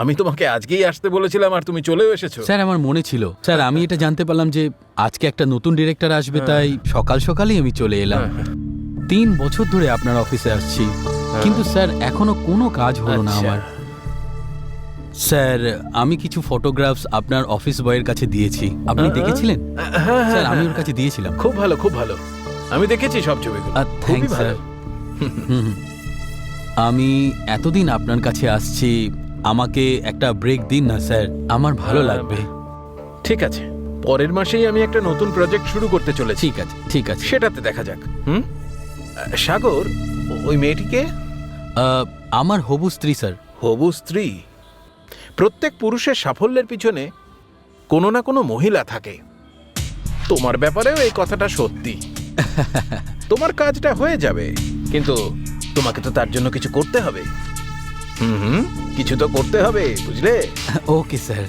আমি তোমাকে আজকেই আসতে বলেছিলাম, আর তুমি চলেও এসেছো। স্যার আমার মনে ছিল স্যার, আমি এটা জানতে পারলাম যে আজকে একটা নতুন ডিরেক্টর আসবে, তাই সকাল সকালই আমি চলে এলাম। 3 বছর ধরে আপনার অফিসে আসছি, কিন্তু স্যার এখনো কোনো কাজ হলো না আচ্ছা। আমার। স্যার আমি কিছু ফটোগ্রাফস আপনার অফিস বয়ের কাছে দিয়েছি, আপনি দেখেছিলেন? স্যার আমি ওর কাছে দিয়েছিলাম। খুব ভালো, খুব ভালো, আমি দেখেছি সব ছবিগুলো। খুবই থ্যাঙ্কস ভালো। স্যার। আমি এতদিন আপনার কাছে আসছি, আমাকে একটা ব্রেক দিন না স্যার, আমার ভালো লাগবে। ঠিক আছে, পরের মাসেই আমি একটা নতুন প্রজেক্ট শুরু করতে চলেছি। ঠিক আছে ঠিক আছে। সেটাতে দেখা যাক। সাগর, ওই মেয়েটিকে? আমার হবু স্ত্রী স্যার। হবু স্ত্রী? প্রত্যেক পুরুষের সাফল্যের পিছনে কোনো না কোনো মহিলা থাকে। তোমার ব্যাপারেও এই কথাটা সত্যি। তোমার কাজটা হয়ে যাবে, কিন্তু তোমাকে তো তার জন্য কিছু করতে হবে। কিছু তো করতে হবে, বুঝলে? Okay sir.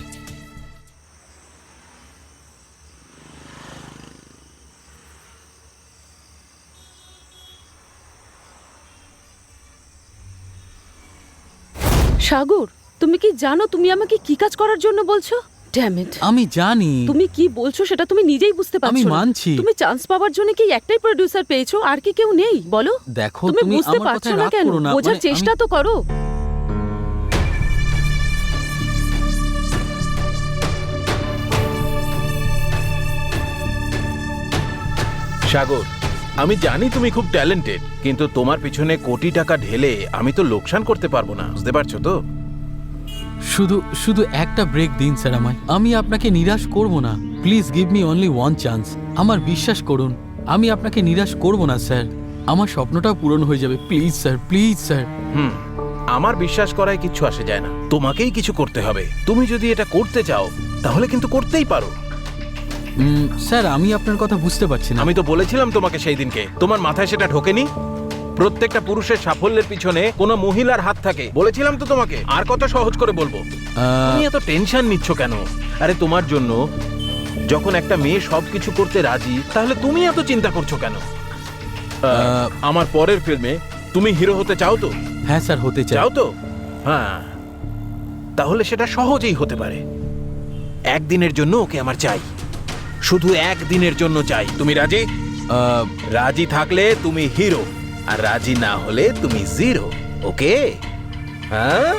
সাগর, তুমি কি জানো তুমি আমাকে কি কাজ করার জন্য বলছো? Damn it. আমি জানি তুমি কি বলছো সেটা তুমি নিজেই বুঝতে পারছো আমি না। মানছি। তুমি চান্স পাওয়ার জন্য কি একটাই প্রোডিউসার পেয়েছো, আর কি কেউ নেই? বলো। দেখো, তুমি তুমি বুঝতে আমার পারছো কথায় না রাগ কেন? করো না, বোঝার মানে চেষ্টা আমি- তো করো। সাগর, আমি জানি তুমি খুব ট্যালেন্টেড, কিন্তু তোমার পিছনে কোটি টাকা ঢেলে আমি তো লোকসান করতে পারবো না, বুঝতে পারছো তো? শুধু শুধু একটা ব্রেক দিন স্যার আমায়, আমি আপনাকে নিরাশ করব না। Please give me only one chance. আমার বিশ্বাস করুন, আমি আপনাকে নিরাশ করব না স্যার। আমার স্বপ্নটাও পূরণ হয়ে যাবে। Please sir, please sir. আমার বিশ্বাস করায় কিচ্ছু আসে যায় না, তোমাকেই কিছু করতে হবে। তুমি যদি এটা করতে চাও তাহলে কিন্তু করতেই পারো। স্যার আমি আপনার কথা বুঝতে পারছি না। আমি তো বলেছিলাম তোমাকে সেই দিনকে, তোমার মাথায় সেটা ঢোকেনি? প্রত্যেকটা পুরুষের সাফল্যের পিছনে কোনো মহিলার হাত থাকে, বলেছিলাম তো তোমাকে। আর কত সহজ করে বলবো? তুমি এত টেনশন নিচ্ছ কেন? আরে তোমার জন্য যখন একটা মেয়ে সবকিছু করতে রাজি, তাহলে তুমি এত চিন্তা করছো কেন? আমার পরের ফিল্মে তুমি হিরো হতে চাও তো? হ্যাঁ স্যার, হতে চাই। চাও তো? হ্যাঁ, তাহলে সেটা সহজেই হতে পারে। একদিনের জন্য ওকে আমার চাই, শুধু একদিনের জন্য চাই। তুমি রাজি? রাজি থাকলে তুমি হিরো, আর রাজি না হলে তুমি জিরো। ওকে? হ্যাঁ,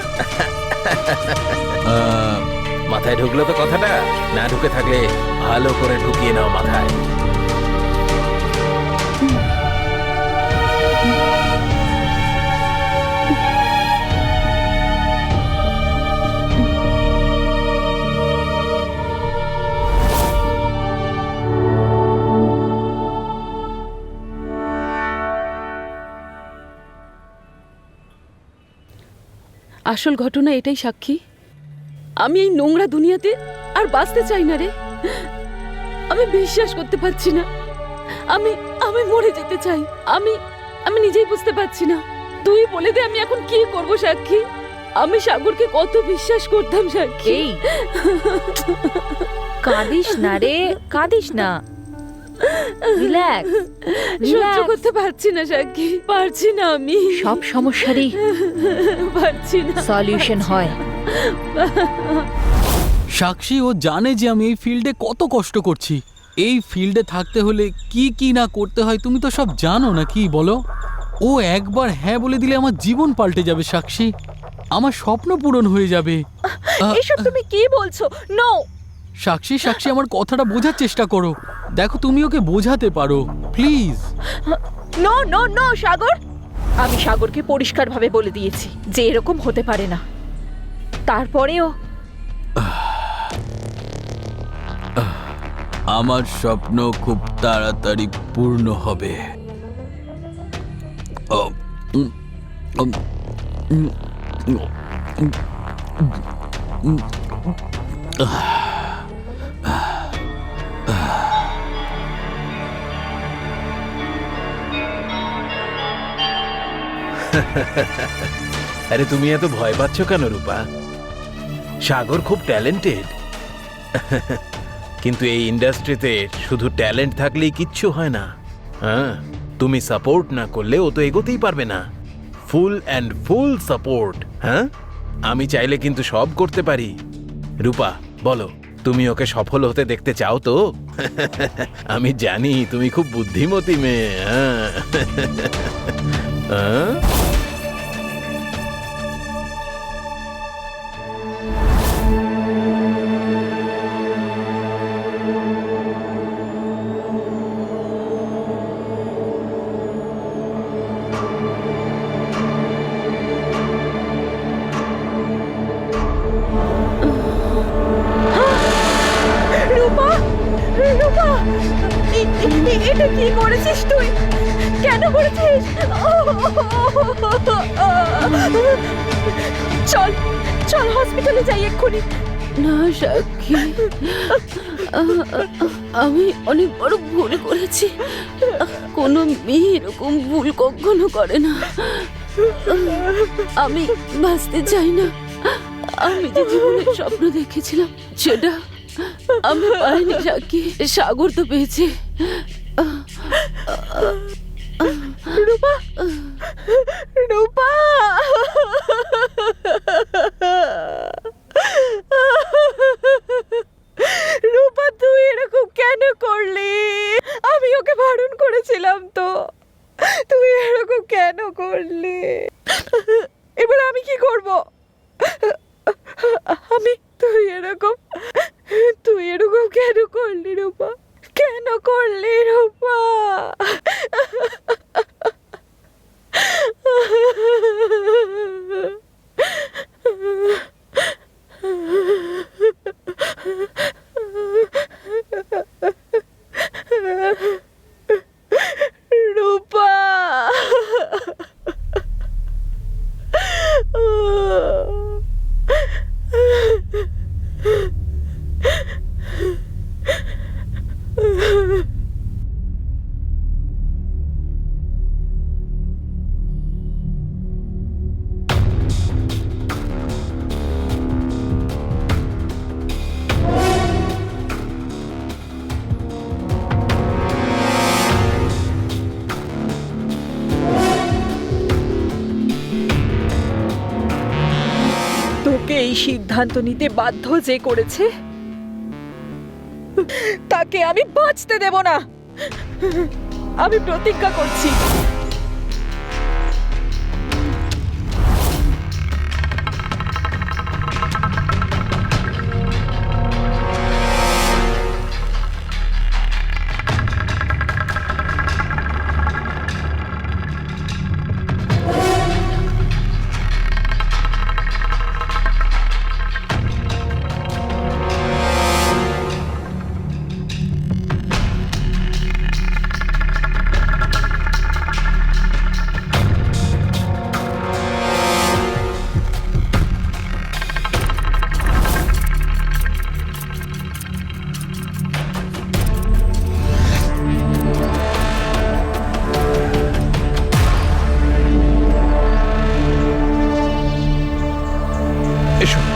মাথায় ঢুকলো তো কথাটা? না ঢুকে থাকলে ভালো করে ঢুকিয়ে নাও মাথায়। আসল ঘটনা এটাই সাক্ষী। আমি এই নোংরা দুনিয়াতে আর বাঁচতে চাই না রে। আমি বিশ্বাস করতে পারছি না। আমি আমি মরে যেতে চাই। আমি আমি নিজেই বুঝতে পারছি না। তুই বলে দে আমি এখন কি করব সাক্ষী। আমি সাগরকে কত বিশ্বাস করতাম সাক্ষী। এই কাঁদিস না রে, কাঁদিস না, রিল্যাক্স। সহ্য করতে পারছি না সাক্ষী, পারছি না আমি। সব সমস্যারই পারছি না। সলিউশন হয়। সাক্ষী ও জানে যে আমি এই ফিল্ডে কত কষ্ট করছি। এই ফিল্ডে থাকতে হলে কি কি না করতে হয় তুমি তো সব জানো না, কি বলো? ও একবার হ্যাঁ বলে দিলে আমার জীবন পাল্টে যাবে সাক্ষী, আমার স্বপ্ন পূরণ হয়ে যাবে। এসব তুমি কি বলছো? নো সাক্ষী সাক্ষী আমার কথাটা বোঝার চেষ্টা করো। দেখো তুমি ওকে বোঝাতে পারো প্লিজ। নো নো নো সাগর, আমি সাগরকে পরিষ্কারভাবে বলে দিয়েছি যে এরকম হতে পারে না। তারপরেও আমার স্বপ্ন খুব তাড়াতাড়ি পূর্ণ হবে। আরে তুমি এত ভয় পাচ্ছ কেন রূপা? সাগর খুব ট্যালেন্টেড। কিন্তু এই ইন্ডাস্ট্রিতে শুধু ট্যালেন্ট থাকলেই কিচ্ছু হয় না। হ্যাঁ, তুমি সাপোর্ট না করলে ও তো এগোতেই পারবে না। Full and full support. হ্যাঁ, আমি চাইলে কিন্তু সব করতে পারি। রূপা বলো, তুমি ওকে সফল হতে দেখতে চাও তো? আমি জানি তুমি খুব বুদ্ধিমতী মেয়ে। হ্যাঁ হ্যাঁ রূপা, রূপা, এটা কি করেছিস তুই? কেন করেছিস? চল চল হসপিটালে যাই এক্ষুনি। না সাক্ষী, আমি অনেক বড় ভুল করেছি। কোনো মেয়ে এরকম ভুল কখনো করে না। আমি বাঁচতে চাই না। আমি যে জীবনের স্বপ্ন দেখেছিলাম সেটা আমি পাইনি সাক্ষী। সাগর তো পেয়েছে। রূপা, রূপা, রূপা তুই এরকম কেন করলি? আমি ওকে বারণ করেছিলাম তো, তুই এরকম কেন করলি? এবার আমি কি করব? আমি তুই এরকম কেন করলি রূপা? কেন করলি রূপা? রূপা, তোকে এই সিদ্ধান্ত নিতে বাধ্য যে করেছে তাকে আমি বাঁচতে দেব না। আমি প্রতিজ্ঞা করছি।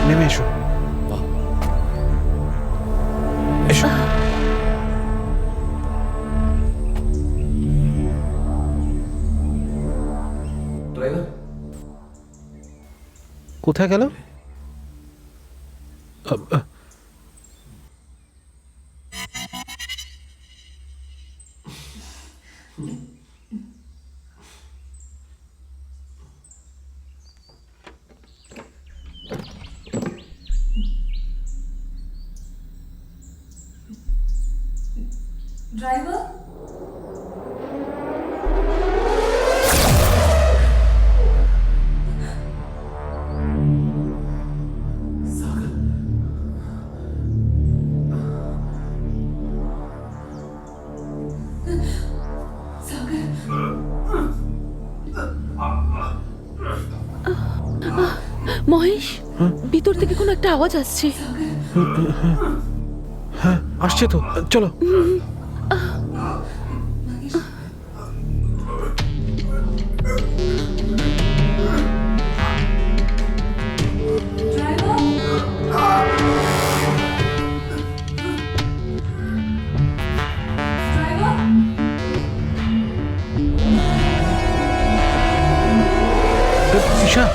নেমে এসো এসো কোথায় গেল ड्राइवर মহেশ ভিতর থেকে কোনো একটা আওয়াজ আসছে। হ্যাঁ আসছে তো চলো ঈশা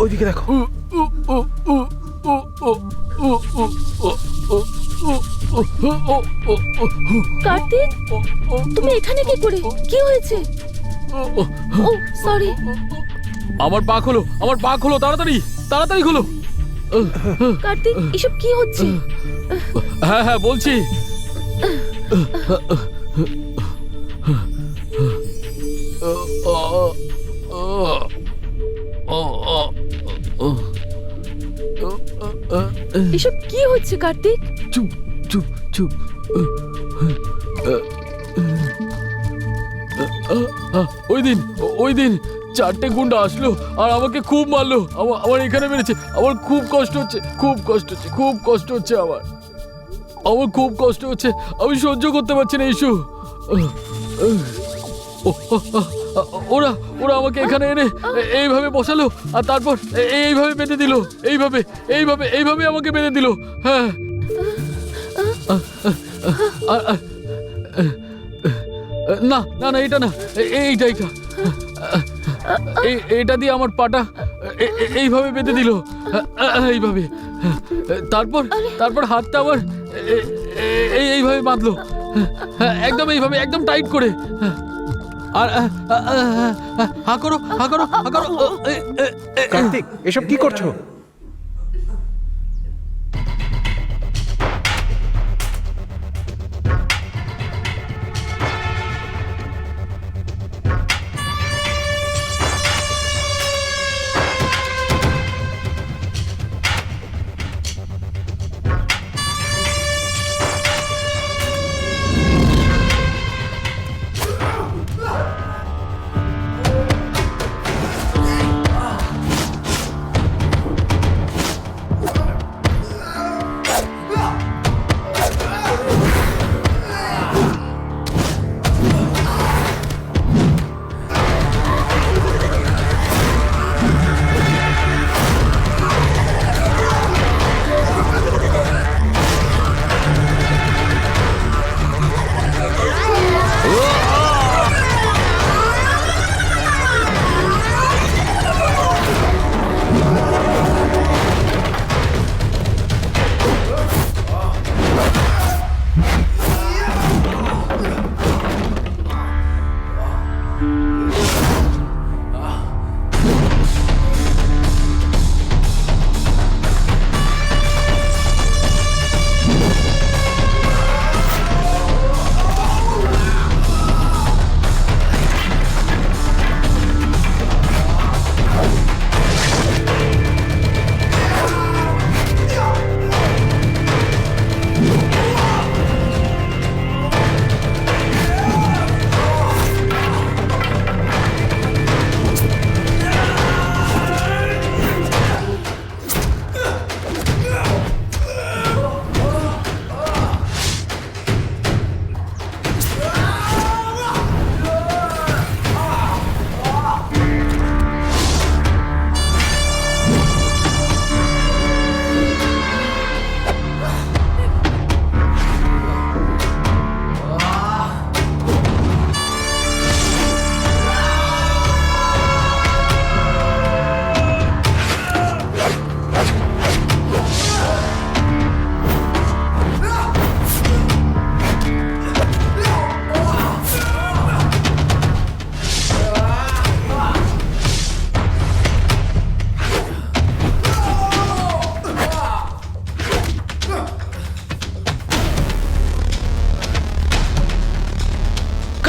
ওইদিকে দেখো কার্তিক তুমি এখানে কি করে? কি হয়েছে? ও সরি। আমার পা খোলো, আমার পা খোলো, তাড়াতাড়ি তাড়াতাড়ি খোলো। কার্তিক এসব কি হচ্ছে? হ্যাঁ হ্যাঁ বলছি। এসব কি হচ্ছে কার্তিক? চুপ চুপ চুপ। ওই দিন 4টে গুন্ডা আসলো আর আমাকে খুব মারলো। আমার এখানে মেরেছে। আমার খুব কষ্ট হচ্ছে, খুব কষ্ট হচ্ছে, খুব কষ্ট হচ্ছে। আমার খুব কষ্ট হচ্ছে। আমি সহ্য করতে পারছি না ইস্যু। ওরা ওরা আমাকে এখানে এনে এইভাবে বসালো আর তারপর এইভাবে বেঁধে দিল। এইভাবে এইভাবে এইভাবে আমাকে বেঁধে দিল। হ্যাঁ না না না এটা না, এইটা এইটা এটা দিয়ে আমার পাটা এইভাবে বেঁধে দিল। এইভাবে তারপর তারপর হাতটা আবার এইভাবে বাঁধলো। একদম এইভাবে একদম টাইট করে। আর হা করো হা করো হা করো। কার্তিক এসব কি করছো?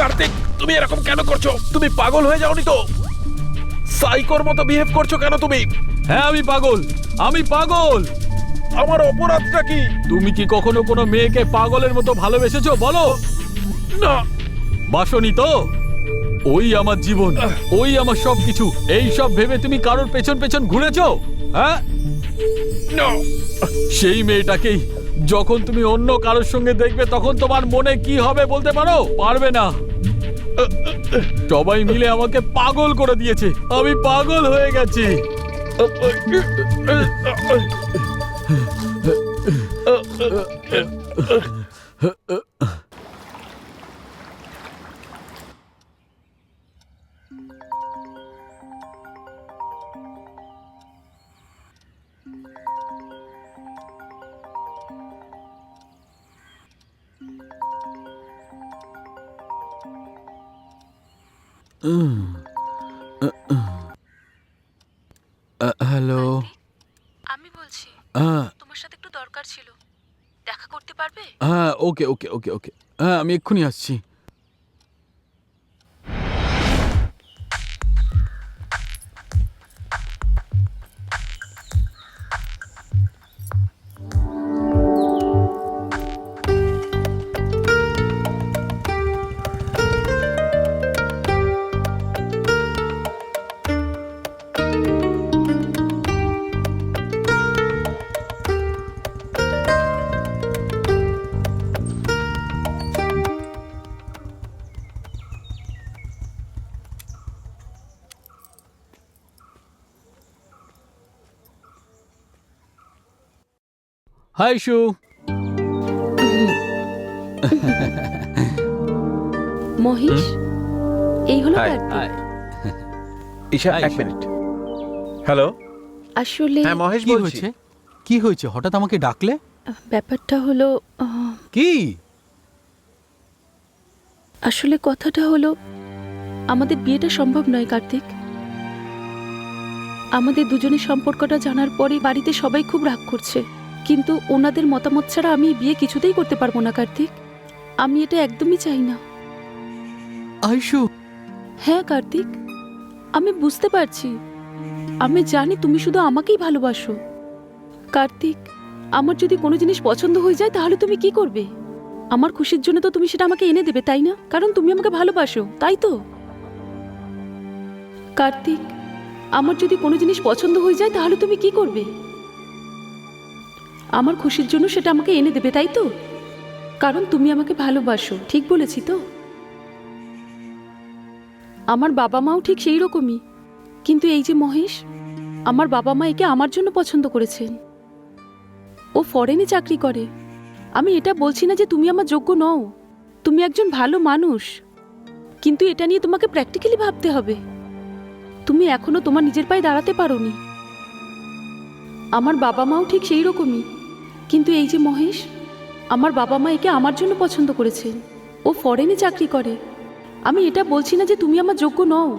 কার্তিক, তুমি এরকম কেন করছো? তুমি পাগল হয়ে যাওনি তো? সাইকোর মতো বিহেভ করছো কেন তুমি? হ্যাঁ আমি পাগল, আমি পাগল। আমার অপরাধটা কি? তুমি কি কখনো কোনো মেয়েকে পাগলের মতো ভালোবেসেছো বলো? না। বাসনি তো? ওই আমার জীবন, ওই আমার সবকিছু। এই সব ভেবে তুমি কারোর পেছন পেছন ঘুরেছো? হ্যাঁ, না। সেই মেয়েটাকেই যখন তুমি অন্য কারোর সঙ্গে দেখবে তখন তোমার মনে কি হবে বলতে পারো? পারবে না। সবাই মিলে আমাকে পাগল করে দিয়েছে, আমি পাগল হয়ে গেছি। হ্যালো। আমি বলছি হ্যাঁ তোমার সাথে একটু দরকার ছিল, দেখা করতে পারবে? হ্যাঁ, ওকে ওকে ওকে ওকে, হ্যাঁ আমি এক্ষুনি আসছি। হাই শু। মহেশ, এই হলো Hi. কার্তিক। ঈশা, Hi, এক ঈশা। মিনিট। হ্যালো। আসলে হ্যাঁ মহেশ কি বলছি। হয়েছে? কি হয়েছে হঠাৎ আমাকে ডাকলে? ব্যাপারটা হলো কি? আসলে কথাটা হলো আমাদের বিয়েটা সম্ভব নয় কার্তিক। আমাদের দুজনের সম্পর্কটা জানার পরে বাড়িতে সবাই খুব রাগ করছে, কিন্তু ওনাদের মতামত ছাড়া আমি এই বিয়ে কিছুতেই করতে পারবো না কার্তিক। আমি এটা একদমই চাই না। আইশু, হ্যাঁ কার্তিক, আমি বুঝতে পারছি, আমি জানি তুমি শুধু আমাকেই ভালোবাসো। কার্তিক, আমার যদি কোনো জিনিস পছন্দ হয়ে যায় তাহলে তুমি কি করবে? আমার খুশির জন্য তো তুমি সেটা আমাকে এনে দেবে, তাই না? কারণ তুমি আমাকে ভালোবাসো, তাই তো? কার্তিক, আমার যদি কোনো জিনিস পছন্দ হয়ে যায় তাহলে তুমি কি করবে? আমার খুশির জন্য সেটা আমাকে এনে দেবে, তাই তো? কারণ তুমি আমাকে ভালোবাসো, ঠিক বলেছি তো? আমার বাবা মাও ঠিক সেই রকমই, কিন্তু এই যে মহেশ, আমার বাবা মা একে আমার জন্য পছন্দ করেছেন। ও ফরেনে চাকরি করে। আমি এটা বলছি না যে তুমি আমার যোগ্য নও, তুমি একজন ভালো মানুষ, কিন্তু এটা নিয়ে তোমাকে প্র্যাকটিক্যালি ভাবতে হবে। তুমি এখনো তোমার নিজের পায়ে দাঁড়াতে পারোনি। আমার বাবা মাও ঠিক সেই রকমই, কিন্তু এই যে মহেশ, আমার বাবা মা একে আমার জন্য পছন্দ করেছেন। ও ফরেনে চাকরি করে। আমি এটা বলছি না যে তুমি আমার যোগ্য নও,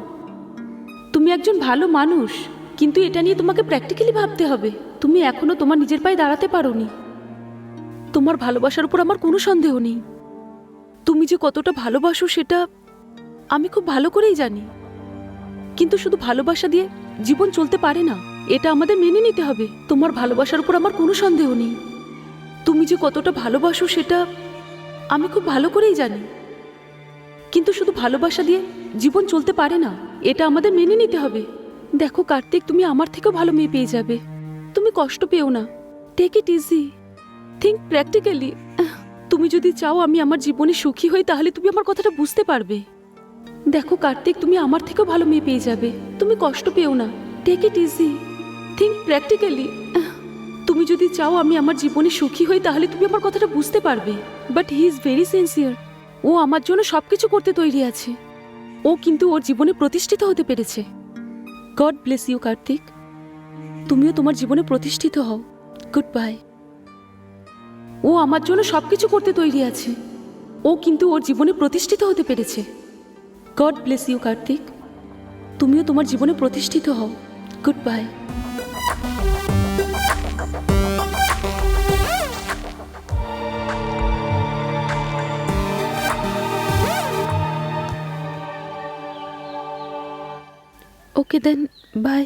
তুমি একজন ভালো মানুষ, কিন্তু এটা নিয়ে তোমাকে প্র্যাকটিক্যালি ভাবতে হবে। তুমি এখনো তোমার নিজের পায়ে দাঁড়াতে পারোনি। তোমার ভালোবাসার উপর আমার কোনো সন্দেহ নেই। তুমি যে কতটা ভালোবাসো সেটা আমি খুব ভালো করেই জানি, কিন্তু শুধু ভালোবাসা দিয়ে জীবন চলতে পারে না, এটা আমাদের মেনে নিতে হবে। তোমার ভালোবাসার উপর আমার কোনো সন্দেহ নেই। তুমি যে কতটা ভালোবাসো সেটা আমি খুব ভালো করেই জানি, কিন্তু শুধু ভালোবাসা দিয়ে জীবন চলতে পারে না, এটা আমাদের মেনে নিতে হবে। দেখো কার্তিক, তুমি আমার থেকেও ভালো মেয়ে পেয়ে যাবে। তুমি কষ্ট পেও না, take it easy, think practically. তুমি যদি চাও আমি আমার জীবনে সুখী হই তাহলে তুমি আমার কথাটা বুঝতে পারবে। দেখো কার্তিক, তুমি আমার থেকেও ভালো মেয়ে পেয়ে যাবে। তুমি কষ্ট পেও না, take it easy, think practically. তুমি যদি চাও আমি আমার জীবনে সুখী হই তাহলে তুমি আমার কথাটা বুঝতে পারবে। But he is very sincere. ও আমার জন্য সবকিছু করতে তৈরি আছে। ও কিন্তু ওর জীবনে প্রতিষ্ঠিত হতে পেরেছে। গড ব্লেস ইউ কার্তিক, তুমিও তোমার জীবনে প্রতিষ্ঠিত হও। Good by. ও আমার জন্য সবকিছু করতে তৈরি আছে। ও কিন্তু ওর জীবনে প্রতিষ্ঠিত হতে পেরেছে। গড ব্লেস ইউ কার্তিক, তুমিও তোমার জীবনে প্রতিষ্ঠিত হও। Good bye. Okay then, bye.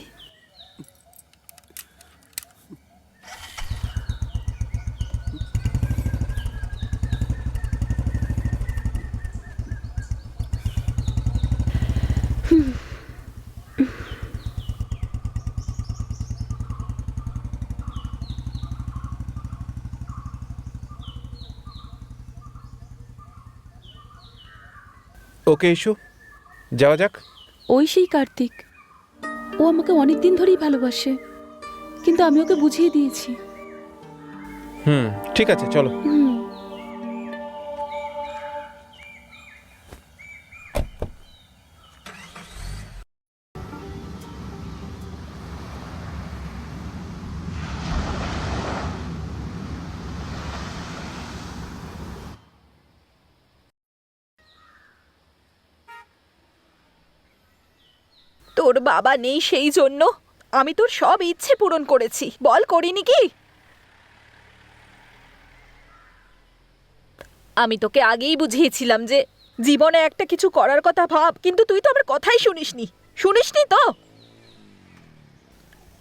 Okay এসো, যাওয়া যাক। ওই সেই কার্তিক, ও আমাকে অনেক দিন ধরেই ভালোবাসে, কিন্তু আমি ওকে বুঝিয়ে দিয়েছি। ঠিক আছে, চলো। তোর বাবা নেই সেই জন্য আমি তোর সব ইচ্ছে পূরণ করেছি, বল করিনি কি? আমি তোকে আগেই বুঝিয়েছিলাম যে জীবনে একটা কিছু করার কথা ভাব, কিন্তু তুই তো আমার কথাই শুনিসনি তো।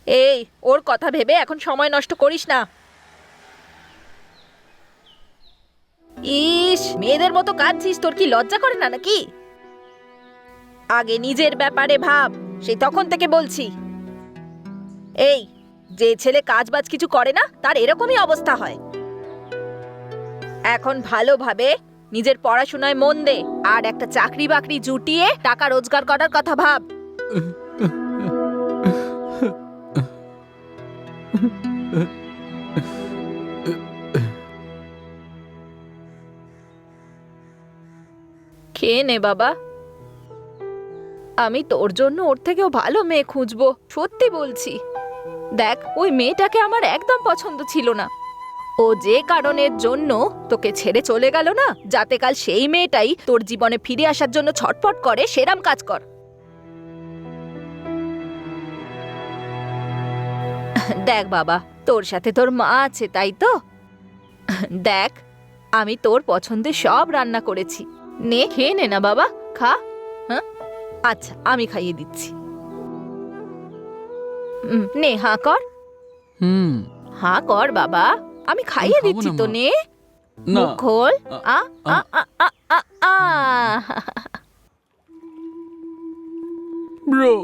এই, ওর কথা ভেবে এখন সময় নষ্ট করিস না। ইস, মেয়েদের মতো কাঁদছিস, তোর কি লজ্জা করে না নাকি? আগে নিজের ব্যাপারে ভাব, সে তখন থেকে বলছি। এই, যে ছেলে কাজবাজ কিছু করে না তার এরকমই অবস্থা হয়। এখন ভালোভাবে নিজের পড়াশোনায় মন দে, আর একটা চাকরি বাকরি জুটিয়ে টাকা রোজগার করার কথা ভাব। খেয়ে নে বাবা, আমি তোর জন্য ওর থেকেও ভালো মেয়ে খুঁজবো, সত্যি বলছি। দেখ, ওই মেয়েটাকে আমার একদম পছন্দ ছিল না। ও যে কারণের জন্য তোকে ছেড়ে চলে গেল না, যাতে কাল সেই মেয়েটাই তোর জীবনে ফিরে আসার জন্য ছটফট করে, সেরাম কাজ কর। দেখ বাবা, তোর সাথে তোর মা আছে, তাই তো? দেখ, আমি তোর পছন্দের সব রান্না করেছি, নে খেয়ে নে না বাবা, খা। হ্যাঁ, আচ্ছা, আমি খাইয়ে দিচ্ছি। নে, হাঁ কর। হাঁ কর বাবা, আমি খাইয়ে খাবো দিচ্ছি না, তো, মা। নে। না। মুখ খোল। আ আ আ আ আ আ। ব্রো,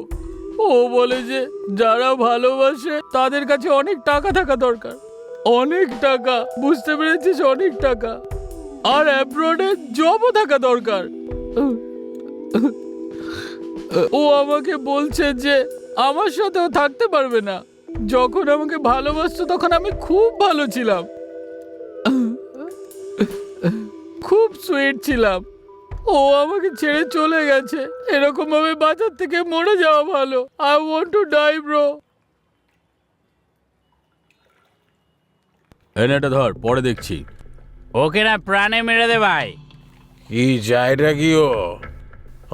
ও বলে যে যারা ভালোবাসে তাদের কাছে অনেক টাকা থাকা দরকার, অনেক টাকা, বুঝতে পেরেছিস? অনেক টাকা, আর অ্যাব্রডে জবও থাকা দরকার। ও আমাকে বলছে যে আমার সাথেও থাকতে পারবে না। যখন আমাকে ভালোবাসতো তখন আমি খুব ভালো ছিলাম, খুব সুইট ছিলাম। ও আমাকে ছেড়ে চলে গেছে, এরকম ভাবে বাজার থেকে মরে যাওয়া ভালো। I want to die bro. এটা ধর, পরে দেখছি। ওকে না প্রাণে মেরে দে ভাই। এই চায়টা কি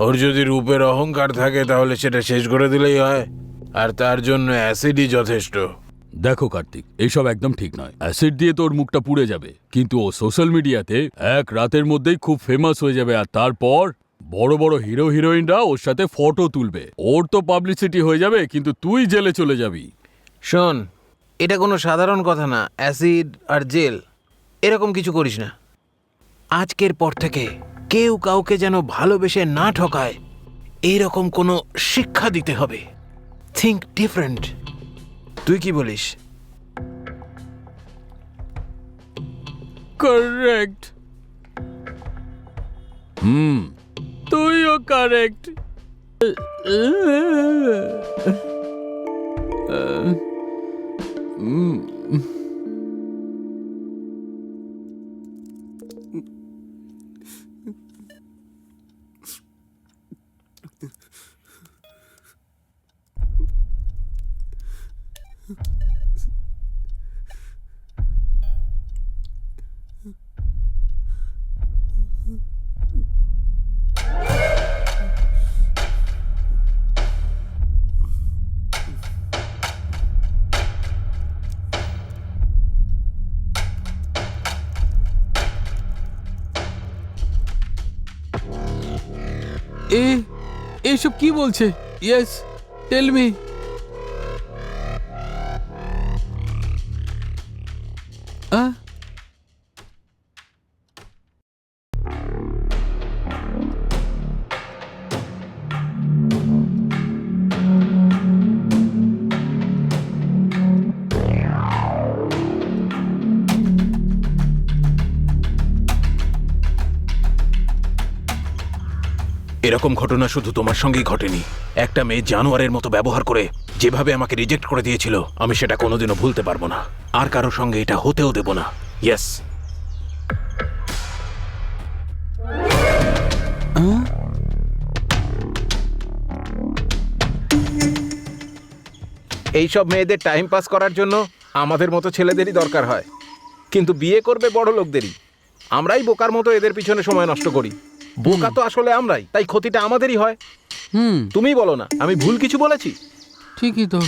ওর যদি রূপের অহংকার থাকে তাহলে সেটা শেষ করে দিলেই হয়, আর তার জন্য অ্যাসিডই যথেষ্ট। দেখো কার্তিক, এইসব একদম ঠিক নয়। অ্যাসিড দিয়ে তোর মুখটা পুড়ে যাবে, কিন্তু ও সোশ্যাল মিডিয়াতে এক রাতের মধ্যেই খুব ফেমাস হয়ে যাবে, আর তারপর বড় বড় হিরো হিরোইনরা ওর সাথে ফটো তুলবে। ওর তো পাবলিসিটি হয়ে যাবে, কিন্তু তুই জেলে চলে যাবি। শোন, এটা কোনো সাধারণ কথা না। অ্যাসিড আর জেল এরকম কিছু করিস না। আজকের পর থেকে কেউ কাউকে যেন ভালোবেসে না ঠকায়, এইরকম কোনো শিক্ষা দিতে হবে। Think different. তুই কি বলিস? কারেক্ট। তুইও কারেক্ট। এসব কি বলছে? Yes, tell me. এরকম ঘটনা শুধু তোমার সঙ্গেই ঘটেনি। একটা মেয়ে জানোয়ারের মতো ব্যবহার করে যেভাবে আমাকে রিজেক্ট করে দিয়েছিল, আমি সেটা কোনোদিনও ভুলতে পারবো না। আর কারো সঙ্গে এটা হতেও দেব না। ইয়েস। এইসব মেয়েদের টাইম পাস করার জন্য আমাদের মতো ছেলেদেরই দরকার হয়, কিন্তু বিয়ে করবে বড় লোকদেরই। আমরাই বোকার মতো এদের পিছনে সময় নষ্ট করি। বোকা তো আসলে আমরাই, তাই ক্ষতিটা আমাদেরই হয়। তুমিই বলো না, আমি ভুল কিছু বলেছি? ঠিকই তো।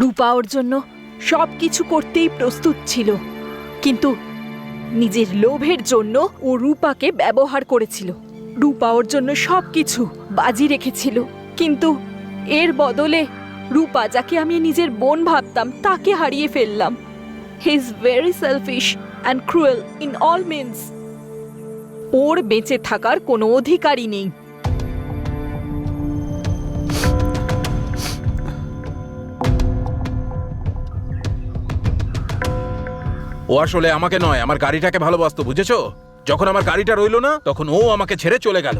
রূপা ওর জন্য সব কিছু করতেই প্রস্তুত ছিল, কিন্তু নিজের লোভের জন্য ও রূপাকে ব্যবহার করেছিল। রূপা ওর জন্য সব কিছু বাজি রেখেছিল, কিন্তু এর বদলে রূপা, যাকে আমি নিজের বোন ভাবতাম, তাকে হারিয়ে ফেললাম। He is very selfish and cruel in all means. ওর বেঁচে থাকার কোনো অধিকারই নেই। ও আসলে আমাকে নয়, আমার গাড়িটাকে ভালোবাসতো, বুঝেছো? যখন আমার গাড়িটা রইলো না, তখন ও আমাকে ছেড়ে চলে গেল।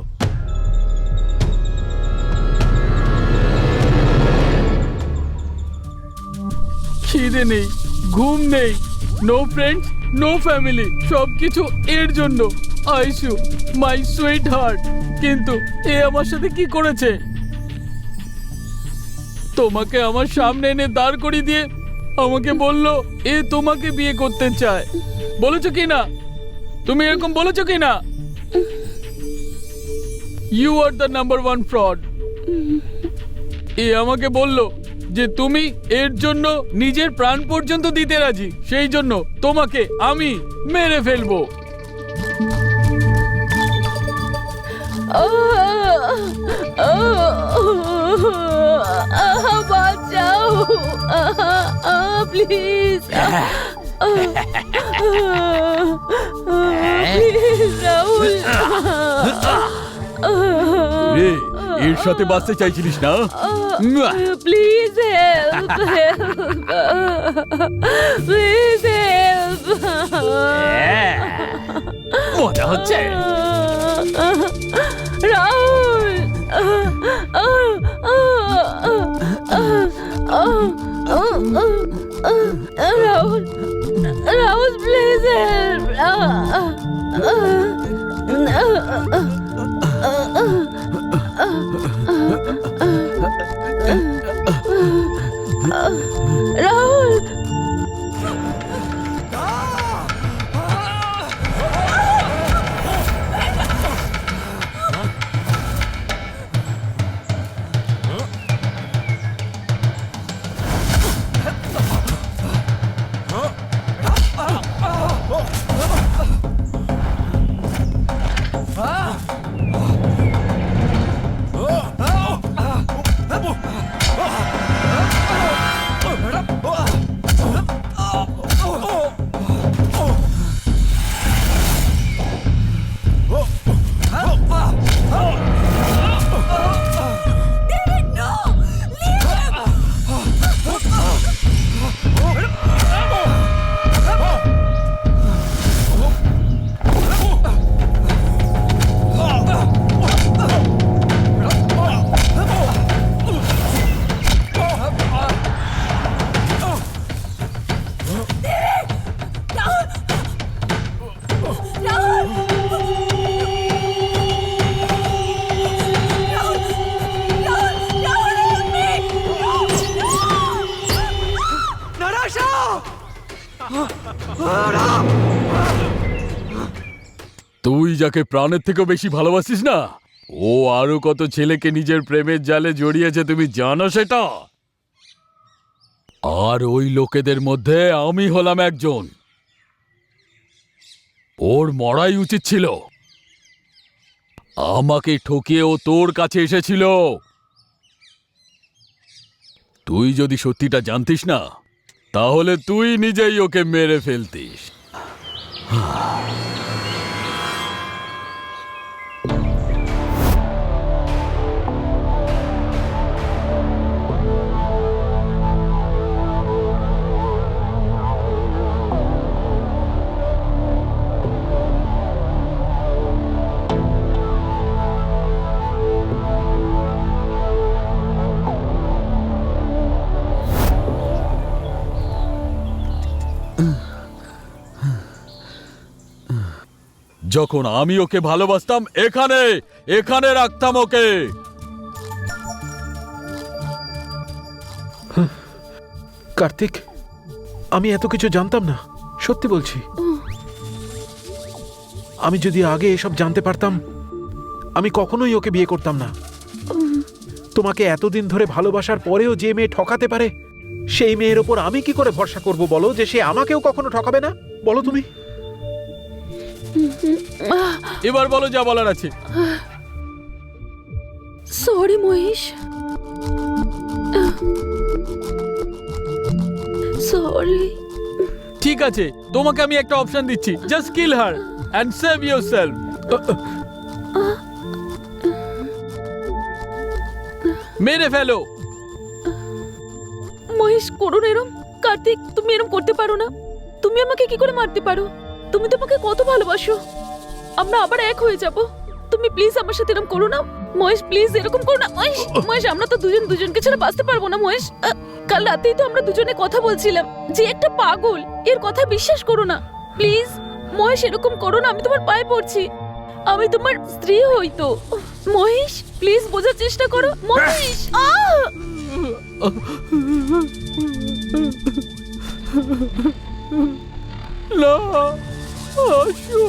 খিদে নেই, ঘুম নেই, নো ফ্রেন্ডস, নো ফ্যামিলি, সবকিছু এর জন্য। আইসু, মাই সুইট হার্ট। কিন্তু এ আমার সাথে কি করেছে? তোমাকে আমার সামনে এনে দাঁড় করিয়ে দিয়ে আমাকে বলল এ তোমাকে বিয়ে করতে চায়। বলেছো কি না? তুমি এরকম বলেছো কি না? You are the number 1 fraud. এ আমাকে বলল যে তুমি এর জন্য নিজের প্রাণ পর্যন্ত দিতে রাজি, সেই জন্য তোমাকে আমি মেরে ফেলবো। বাঁচাও প্লিজ, প্লিজ রাহুল। রে, এর সাথে বাঁচতে চাইছিলিস না? Please help, please help. মজা হচ্ছে। রাহুল, রাহুল, রাহুল প্লিজ রাহুল। তুই যাকে প্রাণের থেকেও বেশি ভালোবাসিস না, ও আরো কত ছেলেকে নিজের প্রেমের জালে জড়িয়েছে, তুমি জানো সেটা? আর ওই লোকেদের মধ্যে আমি হলাম একজন। ওর মরাই উচিত ছিল। আমাকে ঠকিয়ে ও তোর কাছে এসেছিল। তুই যদি সত্যিটা জানতিস না, তাহলে তুই নিজেই ওকে মেরে ফেলতিস। যখন আমি ওকে ভালোবাসতাম, এখানে এখানে রাখতাম ওকে। কার্তিক, আমি এত কিছু জানতাম না, সত্যি বলছি। আমি যদি আগে এসব জানতে পারতাম, আমি কখনোই ওকে বিয়ে করতাম না। তোমাকে এতদিন ধরে ভালোবাসার পরেও যে মেয়ে ঠকাতে পারে, সেই মেয়ের ওপর আমি কি করে ভরসা করব বলো, যে সে আমাকেও কখনো ঠকাবে না? বলো তুমি। এবার বলো যা বলার আছে। Sorry Mahesh, sorry. ঠিক আছে, তোমাকে আমি একটা অপশন দিচ্ছি, just kill her and save yourself. মেরে ফেলো। মহেশ, করো না এরম। কার্তিক, তুমি এরম করতে পারো না। তুমি আমাকে কি করে মারতে পারো? তুমি তো আমাকে কত ভালোবাসো। আমরা আবার এক হয়ে যাব। তুমি প্লিজ আমার সাথে এরকম করো না মহেশ, প্লিজ এরকম করো না মহেশ। মহেশ, আমরা তো দুজন দুজনকে ছেড়ে বাঁচতে পারবো না মহেশ। কাল রাতেই তো আমরা দুজনে কথা বলছিলাম যে একটা পাগল, এর কথা বিশ্বাস করো না প্লিজ। মহেশ, এরকম করো না, আমি তোমার পায়ে পড়ছি। আমি তোমার স্ত্রী হইতো। মহেশ, প্লিজ বোঝার চেষ্টা করো মহেশ। না, আসো।